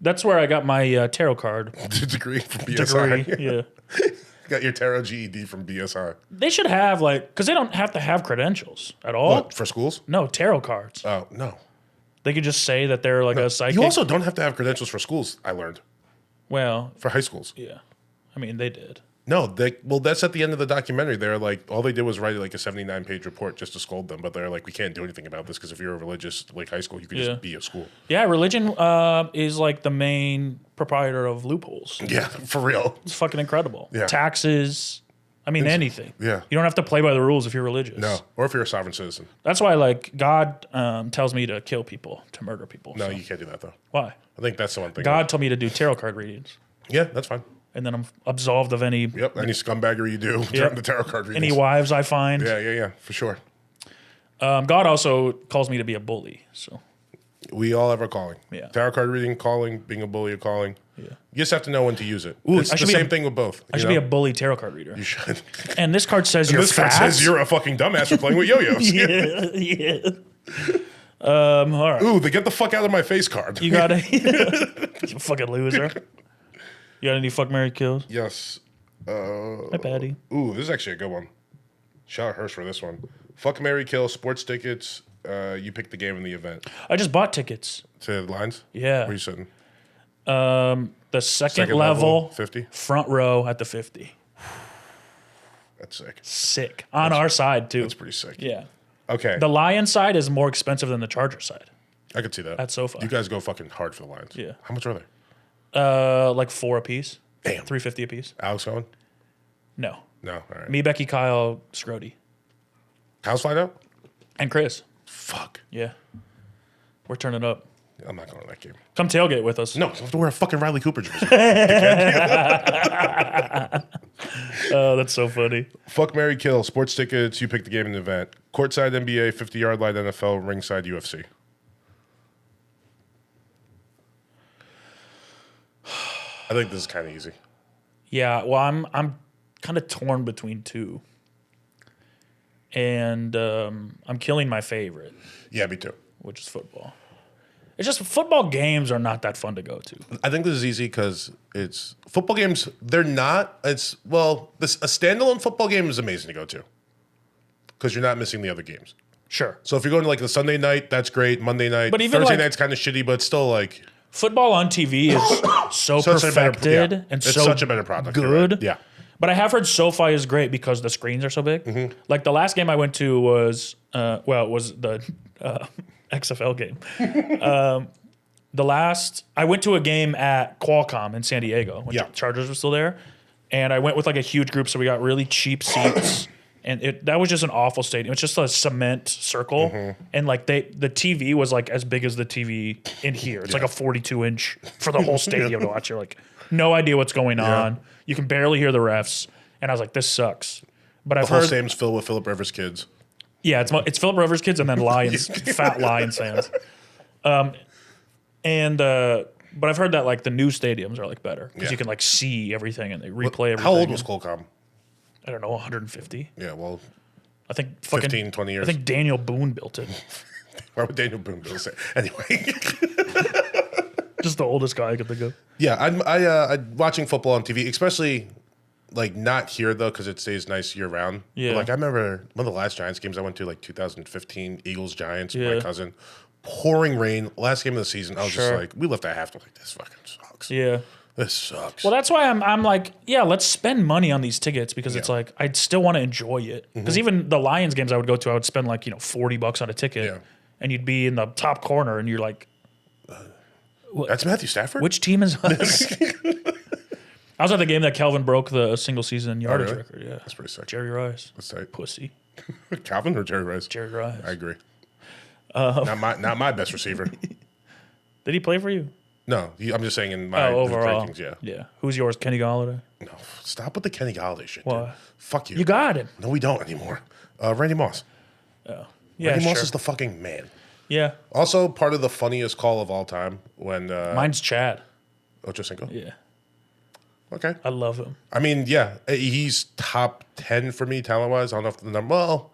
That's where I got my tarot card Degree from BSI. degree. Yeah. Got your tarot GED from BSI. They should have because they don't have to have credentials at all. What, for schools? No, tarot cards. Oh, no. They could just say that they're like a psychic. You also don't have to have credentials for schools, I learned. well, For high schools. yeah. I mean, they did. No, that's at the end of the documentary. They're like, all they did was write like a 79-page report just to scold them. But they're like, we can't do anything about this because if you're a religious, like high school, you could Yeah. just be a school. Yeah, religion is like the main proprietor of loopholes. Yeah, for real. It's fucking incredible. Yeah. Taxes. I mean, anything. Yeah. You don't have to play by the rules if you're religious. No, or if you're a sovereign citizen. That's why, like, God tells me to kill people, to murder people. No, so. you can't do that though. Why? I think that's the one thing. God told me to do tarot card readings, Yeah, that's fine. and then I'm absolved of any Yep, any scumbaggery you do during the tarot card readings. any wives I find. Yeah, for sure. God also calls me to be a bully. So We all have our calling. Yeah. Tarot card reading, calling, being a bully, a calling. Yeah. You just have to know when to use it. Ooh, It's I the should be same a- thing with both. I should be a bully tarot card reader. You should. And this card says you're This card fat. says you're a fucking dumbass for playing with yo-yos. yeah, yeah. All right. Ooh, the get the fuck out of my face card. You got it. You fucking loser. You got any fuck, marry, kills? Yes. Hi, Patty. Ooh, this is actually a good one. Shout out Hirsch for this one. Fuck, marry, kill. Sports tickets. You pick the game in the event. I just bought tickets. To the lines? Yeah. Where you sitting? The second level, 50? front row at the 50. That's sick. Sick. On our side, too. That's pretty sick. Yeah. Okay. The Lion side is more expensive than the Charger side. I could see that. At SoFi. You guys go fucking hard for the Lions. Yeah. How much are they? Like $4 a piece. Damn. $3.50 a piece. Alex going? No. No. All right. Me, Becky, Kyle, Scrody. Kyle's flying out? And Chris. Fuck. Yeah. We're turning up. I'm not going to that game. Come tailgate with us. No, I have to wear a fucking Riley Cooper jersey. Oh, that's so funny. Fuck, marry, kill. Sports tickets. You pick the game in the event. Courtside NBA, 50-yard line NFL, ringside UFC. I think this is kind of easy. Yeah, well, I'm kind of torn between two. And I'm killing my favorite, Yeah, me too. which is football. It's just football games are not that fun to go to. I think this is easy because it's football games. They're not. A standalone football game is amazing to go to because you're not missing the other games. Sure. So if you're going to like the Sunday night, that's great. Monday night, But even Thursday like- night's kind of shitty, but it's still like Football on TV is so such a better- perfected yeah. and It's so such a better product. You're good. right. Yeah. But I have heard SoFi is great because the screens are so big. Mm-hmm. Like the last game I went to was, it was the XFL game. I went to a game at Qualcomm in San Diego when Yeah. the Chargers were still there. And I went with like a huge group, so we got really cheap seats. And that was just an awful stadium. It's just a cement circle. Mm-hmm. And like the TV was like as big as the TV in here. It's like a 42-inch for the whole stadium to watch. You're like, no idea what's going on. You can barely hear the refs. And I was like, this sucks. But I've The whole heard, stadium's filled with Phillip Rivers kids. yeah, it's Philip Rivers kids and then Lions, fat Lions fans. But I've heard that like the new stadiums are like better because Yeah. you can like see everything and they replay everything. How old was Colcom? I don't know, 150. Yeah, well, I think fucking 15, 20 years. I think Daniel Boone built it. Why would Daniel Boone do this? Anyway. Just the oldest guy I could think of. Yeah, I'm watching football on TV, especially like not here though, because it stays nice year round. Yeah. But, like I remember one of the last Giants games I went to, like 2015, Eagles Giants. Yeah. My cousin, pouring rain, last game of the season. I was just Sure. like, we left at half. I'm like, this fucking sucks. Yeah. This sucks. Well, that's why I'm like, yeah, let's spend money on these tickets because it's like I'd still want to enjoy it. Because even the Lions games I would go to, I would spend like $40 on a ticket, Yeah. and you'd be in the top corner, and you're like, That's Matthew Stafford. which team is us? I was at the game that Calvin broke the single season yardage really? record. Yeah, That's pretty sick. Jerry Rice, That's tight. pussy. Calvin or Jerry Rice? Jerry Rice. I agree. Not my best receiver. Did he play for you? No, I'm just saying in my Overall, rankings. Yeah. yeah. Who's yours? Kenny Galladay. No, stop with the Kenny Galladay shit. Why? Dude. Fuck you. You got him. No, we don't anymore. Randy Moss. Yeah, Randy sure. Moss is the fucking man. Yeah, Also, part of the funniest call of all time when mine's Chad. Ocho Cinco. Yeah, Okay. I love him. I mean, yeah, he's top 10 for me talent wise. I don't know if the number. Well,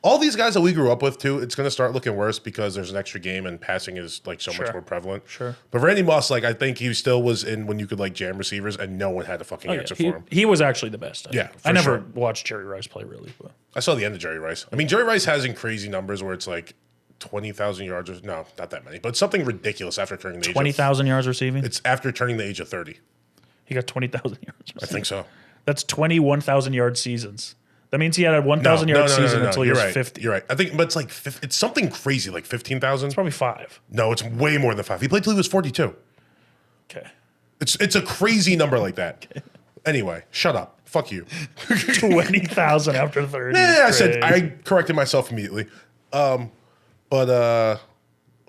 all these guys that we grew up with too. It's gonna start looking worse because there's an extra game and passing is like so much Sure. more prevalent. Sure. But Randy Moss, like I think he still was in when you could like jam receivers and no one had to fucking answer he, for him. he was actually the best. Yeah, I for never sure. watched Jerry Rice play really, but I saw the end of Jerry Rice. I mean, Jerry Rice has in crazy numbers where it's like 20,000 yards. Or, no, not that many, but something ridiculous after turning the age. 20,000 yards receiving. It's after turning the age of 30. He got 20,000 yards. I think so. That's 21,000 yard seasons. That means he had a 1,000 yard season until he You're was right. 50. You're right. I think, but it's like it's something crazy, like 15,000. Probably 5. No, it's way more than 5. He played till he was 42. Okay. It's a crazy number like that. Anyway, shut up. Fuck you. 20,000 after 30. Yeah, I is said crazy. I corrected myself immediately.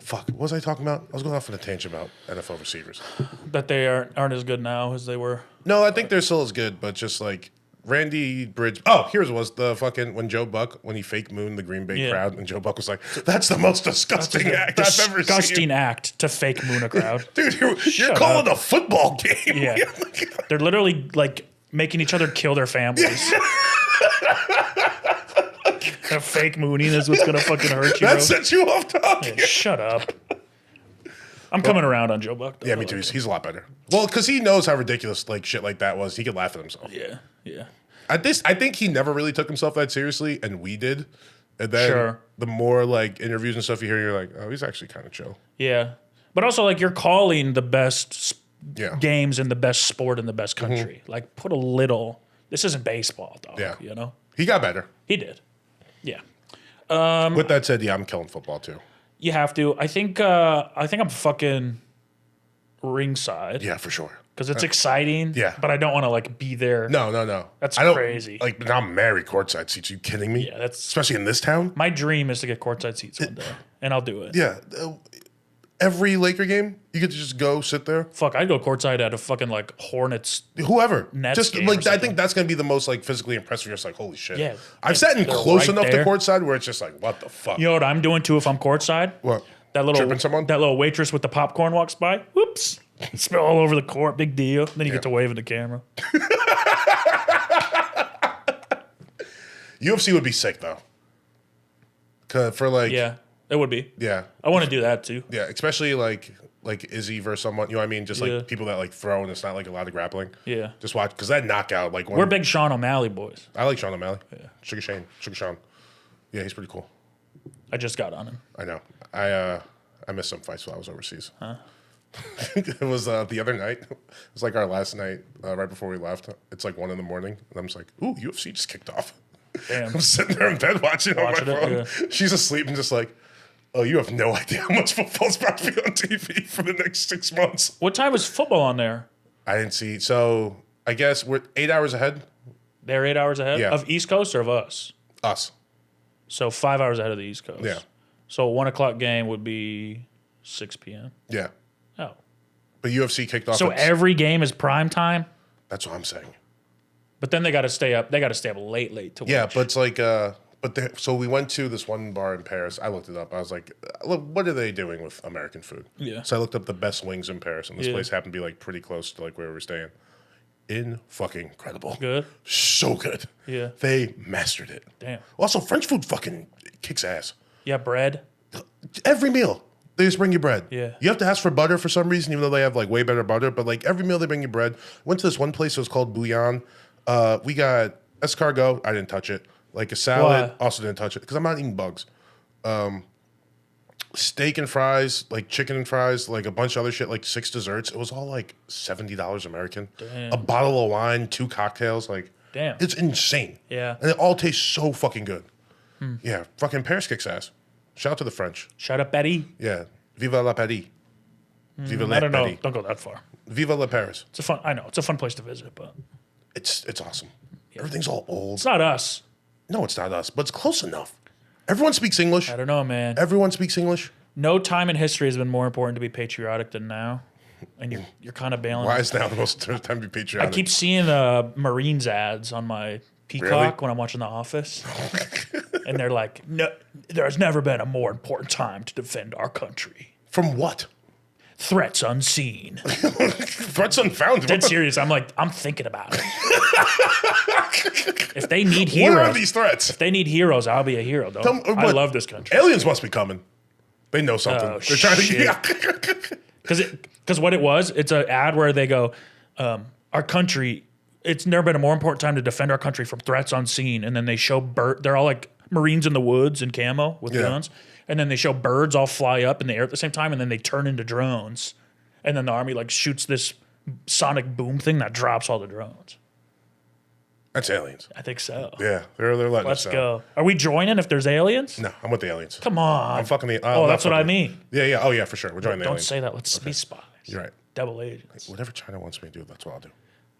Fuck, what was I talking about? I was going off on a tangent about NFL receivers. that they aren't as good now as they were. No, I think they're still as good, but just like Randy Bridge. Oh, here's was the fucking when Joe Buck when he fake mooned the Green Bay Yeah. crowd, and Joe Buck was like, "That's the most disgusting act I've ever seen." Disgusting act to fake moon a crowd. Dude, you're Shut calling up. a football game. Yeah. They're literally like making each other kill their families. That fake mooning is what's gonna fucking hurt you. That bro. sets you off talking. Yeah, shut up. I'm coming around on Joe Buck. Though. Yeah, me too. He's a lot better. Well, because he knows how ridiculous like shit like that was. He could laugh at himself. Yeah, yeah. I think he never really took himself that seriously, and we did. And then Sure. the more like interviews and stuff you hear, you're like, oh, he's actually kind of chill. Yeah. But also, like, you're calling the best Yeah. games in the best sport in the best country. Like, put a little. This isn't baseball, dog. Yeah. You know? He got better. He did. Yeah. With that said, yeah, I'm killing football too. You have to. I think I'm fucking ringside. Yeah, for sure. Because it's exciting. Yeah. But I don't want to, like, be there. No. That's I don't, crazy. Like, now I'm married courtside seats. Are you kidding me? Yeah, that's. Especially in this town? My dream is to get courtside seats one day. And I'll do it. Yeah. Every Laker game, you get to just go sit there. Fuck, I'd go courtside at a fucking, like, Hornets. Whoever. Nets just game like or I something. think that's gonna be the most like physically impressive. You're just like, holy shit. Yeah. I've sat in They're close right enough there. to courtside where it's just like, what the fuck? You know what I'm doing, too, if I'm courtside? What? That little Tripping someone? that little waitress with the popcorn walks by. Whoops. Spill all over the court. Big deal. Then you Yeah. get to wave at the camera. UFC would be sick though. 'Cause for like Yeah, it would be. yeah. I want to do that too. Yeah, especially like Izzy versus someone, you know what I mean? Just like Yeah. people that like throw and it's not like a lot of grappling. Yeah. Just watch because that knockout like We're big Sean O'Malley boys. I like Sean O'Malley. Yeah. Sugar Sean. Yeah, he's pretty cool. I just got on him. I know. I missed some fights while I was overseas. Huh? It was the other night. It was like our last night, right before we left. It's like 1 a.m. and I'm just like, ooh, UFC just kicked off. Damn. I'm sitting there in bed watching on my Watching it, phone. She's asleep and just like, oh, you have no idea how much football's about to be on TV for the next 6 months. What time was football on there? I didn't see. So I guess we're 8 hours ahead. They're 8 hours ahead Yeah. of East Coast or of us. Us. So 5 hours ahead of the East Coast. Yeah. So a 1 o'clock game would be 6 p.m. Yeah. Oh. But UFC kicked off. So at- every game is prime time, that's what I'm saying. but then they got to stay up. They got to stay up late to Yeah, watch. but it's like, so we went to this one bar in Paris. I looked it up. I was like, look, what are they doing with American food? Yeah. So I looked up the best wings in Paris, and this Yeah. place happened to be like pretty close to like where we were staying. Fucking incredible. Good. So good. Yeah. They mastered it. Damn. Also, French food fucking kicks ass. Yeah, bread. Every meal, they just bring you bread. Yeah. You have to ask for butter for some reason, even though they have like way better butter. But like every meal, they bring you bread. Went to this one place that was called Bouillon. We got escargot. I didn't touch it. Like a salad. Why? Also didn't touch it because I'm not eating bugs. Steak and fries, like chicken and fries, like a bunch of other shit, like 6 desserts. It was all like $70 American. Damn. A bottle of wine, 2 cocktails. Like, Damn. it's insane. Yeah. And it all tastes so fucking good. Yeah, fucking Paris kicks ass. Shout out to the French. Shout out Betty. Yeah. Viva la Paris. Viva la I don't know. Paris. Don't go that far. Viva la Paris. It's a fun. I know it's a fun place to visit, but It's awesome. Everything's all old. it's not us. No, it's not us, but it's close enough. Everyone speaks English. I don't know, man. Everyone speaks English. No time in history has been more important to be patriotic than now, and you're kind of bailing. Why is now the most time to be I patriotic? keep seeing Marines ads on my Peacock Really? when I'm watching The Office, and they're like, "No, there's never been a more important time to defend our country. From what? Threats unseen." Threats unfounded. Dead What the- serious. I'm thinking about it. If they need heroes, What are these threats? if they need heroes, I'll be a hero. Though I what? love this country. Aliens must be coming. They know something. Oh, They're trying shit. to. Because what it was, it's an ad where they go, our country, it's never been a more important time to defend our country from threats unseen. And then they show they're all like Marines in the woods in camo with Yeah. guns. And then they show birds all fly up in the air at the same time. And then they turn into drones. And then the army like shoots this sonic boom thing that drops all the drones. That's aliens. I think so. Yeah, they're letting Let's us know. go. Are we joining if there's aliens? No, I'm with the aliens. Come on. I'm fucking the. Oh, I'm that's not what I fucking- mean. Yeah, yeah. Oh, yeah, for sure. We're joining the Don't aliens. say that. Let's be spies. You're right. Double agents. Whatever China wants me to do, that's what I'll do.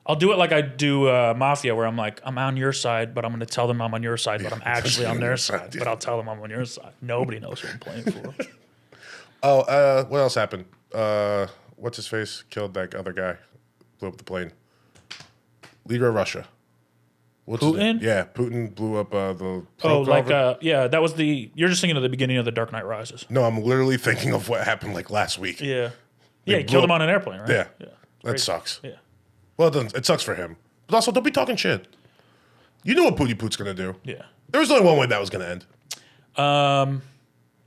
I'll do it like I do Mafia, where I'm like, I'm on your side, but I'm going to tell them I'm on your side, but I'm actually on their side. But I'll tell them I'm on your side. Nobody knows who I'm playing for. Oh, what else happened? What's his face? Killed that other guy. Blew up the plane. Leader of Russia. What's his name? Putin? Yeah, Putin blew up the. Oh, like, Prokhorov. yeah, that was you're just thinking of the beginning of The Dark Knight Rises. No, I'm literally thinking of what happened like last week. Yeah. Yeah, he blew killed him up- on an airplane, right? Yeah. Yeah. That Crazy. sucks. Yeah. Well, it sucks for him. But also, don't be talking shit. You know what Pooty Poot's going to do. Yeah. There was only one way that was going to end.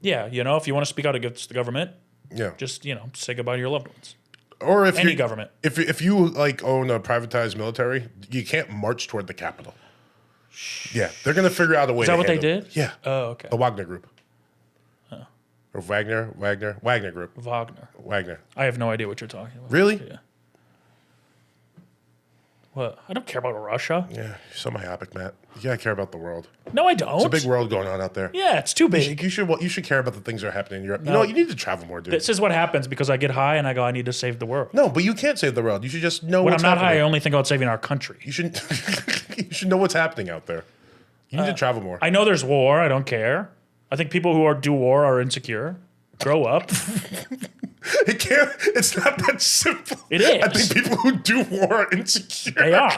Yeah, if you want to speak out against the government, Yeah. just, say goodbye to your loved ones. Or if Any you government. If you like own a privatized military, you can't march toward the capital. Yeah, they're gonna figure out a way. Is that to what they handle- did? Yeah. Oh, okay. The Wagner Group. Or Wagner Group. Wagner. I have no idea what you're talking about. Really? Yeah. What? I don't care about Russia. Yeah, you're so myopic, Matt. You gotta care about the world. No, I don't. It's a big world going on out there. Yeah, it's too big. You should care about the things that are happening in Europe. You know what? You need to travel more, dude. This is what happens because I get high and I go, I need to save the world. No, but you can't save the world. You should just know When I'm what's not high, I happening. only think about saving our country. You should you should know what's happening out there. You need to travel more. I know there's war. I don't care. I think people who do war are insecure. Grow up. It's not that simple. It is. I think people who do war are insecure. They are.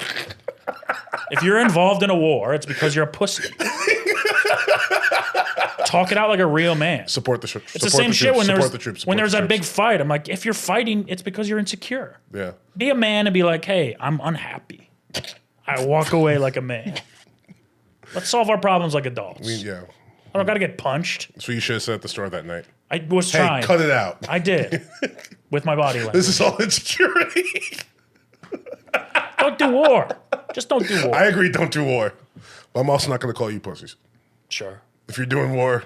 If you're involved in a war, it's because you're a pussy. Talk it out like a real man. Support the troops. It's the same shit when there's Support the that big troops. fight. I'm like, if you're fighting, it's because you're insecure. Yeah. Be a man and be like, hey, I'm unhappy. I walk away like a man. Let's solve our problems like adults. Yeah. I don't got to get punched. That's what you should have said at the store that night. I was Hey, trying. cut it out. I did. With my body language. This is all insecurity. Don't do war. Just don't do war. I agree, don't do war. But I'm also not going to call you pussies. Sure. If you're doing war,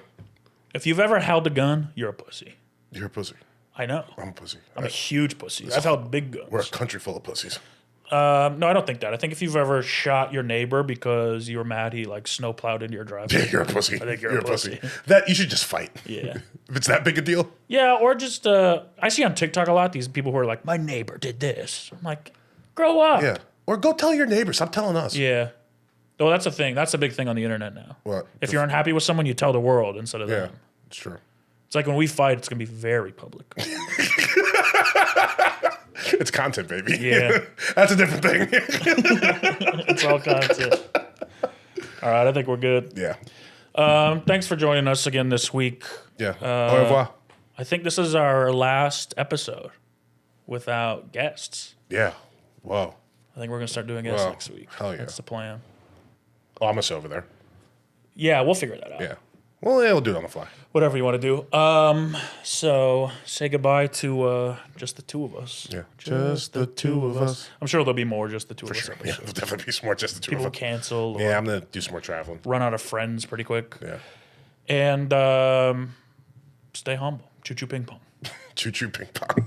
If you've ever held a gun, you're a pussy. you're a pussy. I know. I'm a pussy. I'm a huge pussy. I've held big guns. We're a country full of pussies. No, I don't think that. I think if you've ever shot your neighbor because you were mad he like snowplowed into your driveway. Yeah, you're a pussy. I think you're a pussy. That you should just fight. Yeah. If it's that big a deal. Yeah, or just I see on TikTok a lot these people who are like, my neighbor did this. I'm like, grow up. Yeah. Or go tell your neighbor. Stop telling us. Yeah. Oh, that's a thing. That's a big thing on the internet now. What? If you're unhappy with someone, you tell the world instead of Yeah, them. it's true. It's like when we fight, it's gonna be very public. It's content, baby. Yeah. That's a different thing. It's all content. All right, I think we're good. Yeah. Thanks for joining us again this week. Yeah. Au revoir. I think this is our last episode without guests. Yeah. Whoa. I think we're gonna start doing guests Wow. next week. Hell yeah. That's the plan. Oh, I'm over there. Yeah, we'll figure that out. Yeah. Well, yeah, we'll do it on the fly. Whatever you want to do. So say goodbye to just the two of us. Yeah. Just the two of us. I'm sure there'll be more just the two of us. Sure. Yeah, episodes. there'll definitely be more just the two People of us. cancel or Yeah, I'm going to do some more traveling. run out of friends pretty quick. Yeah. And stay humble. Choo choo ping pong. Choo choo ping pong.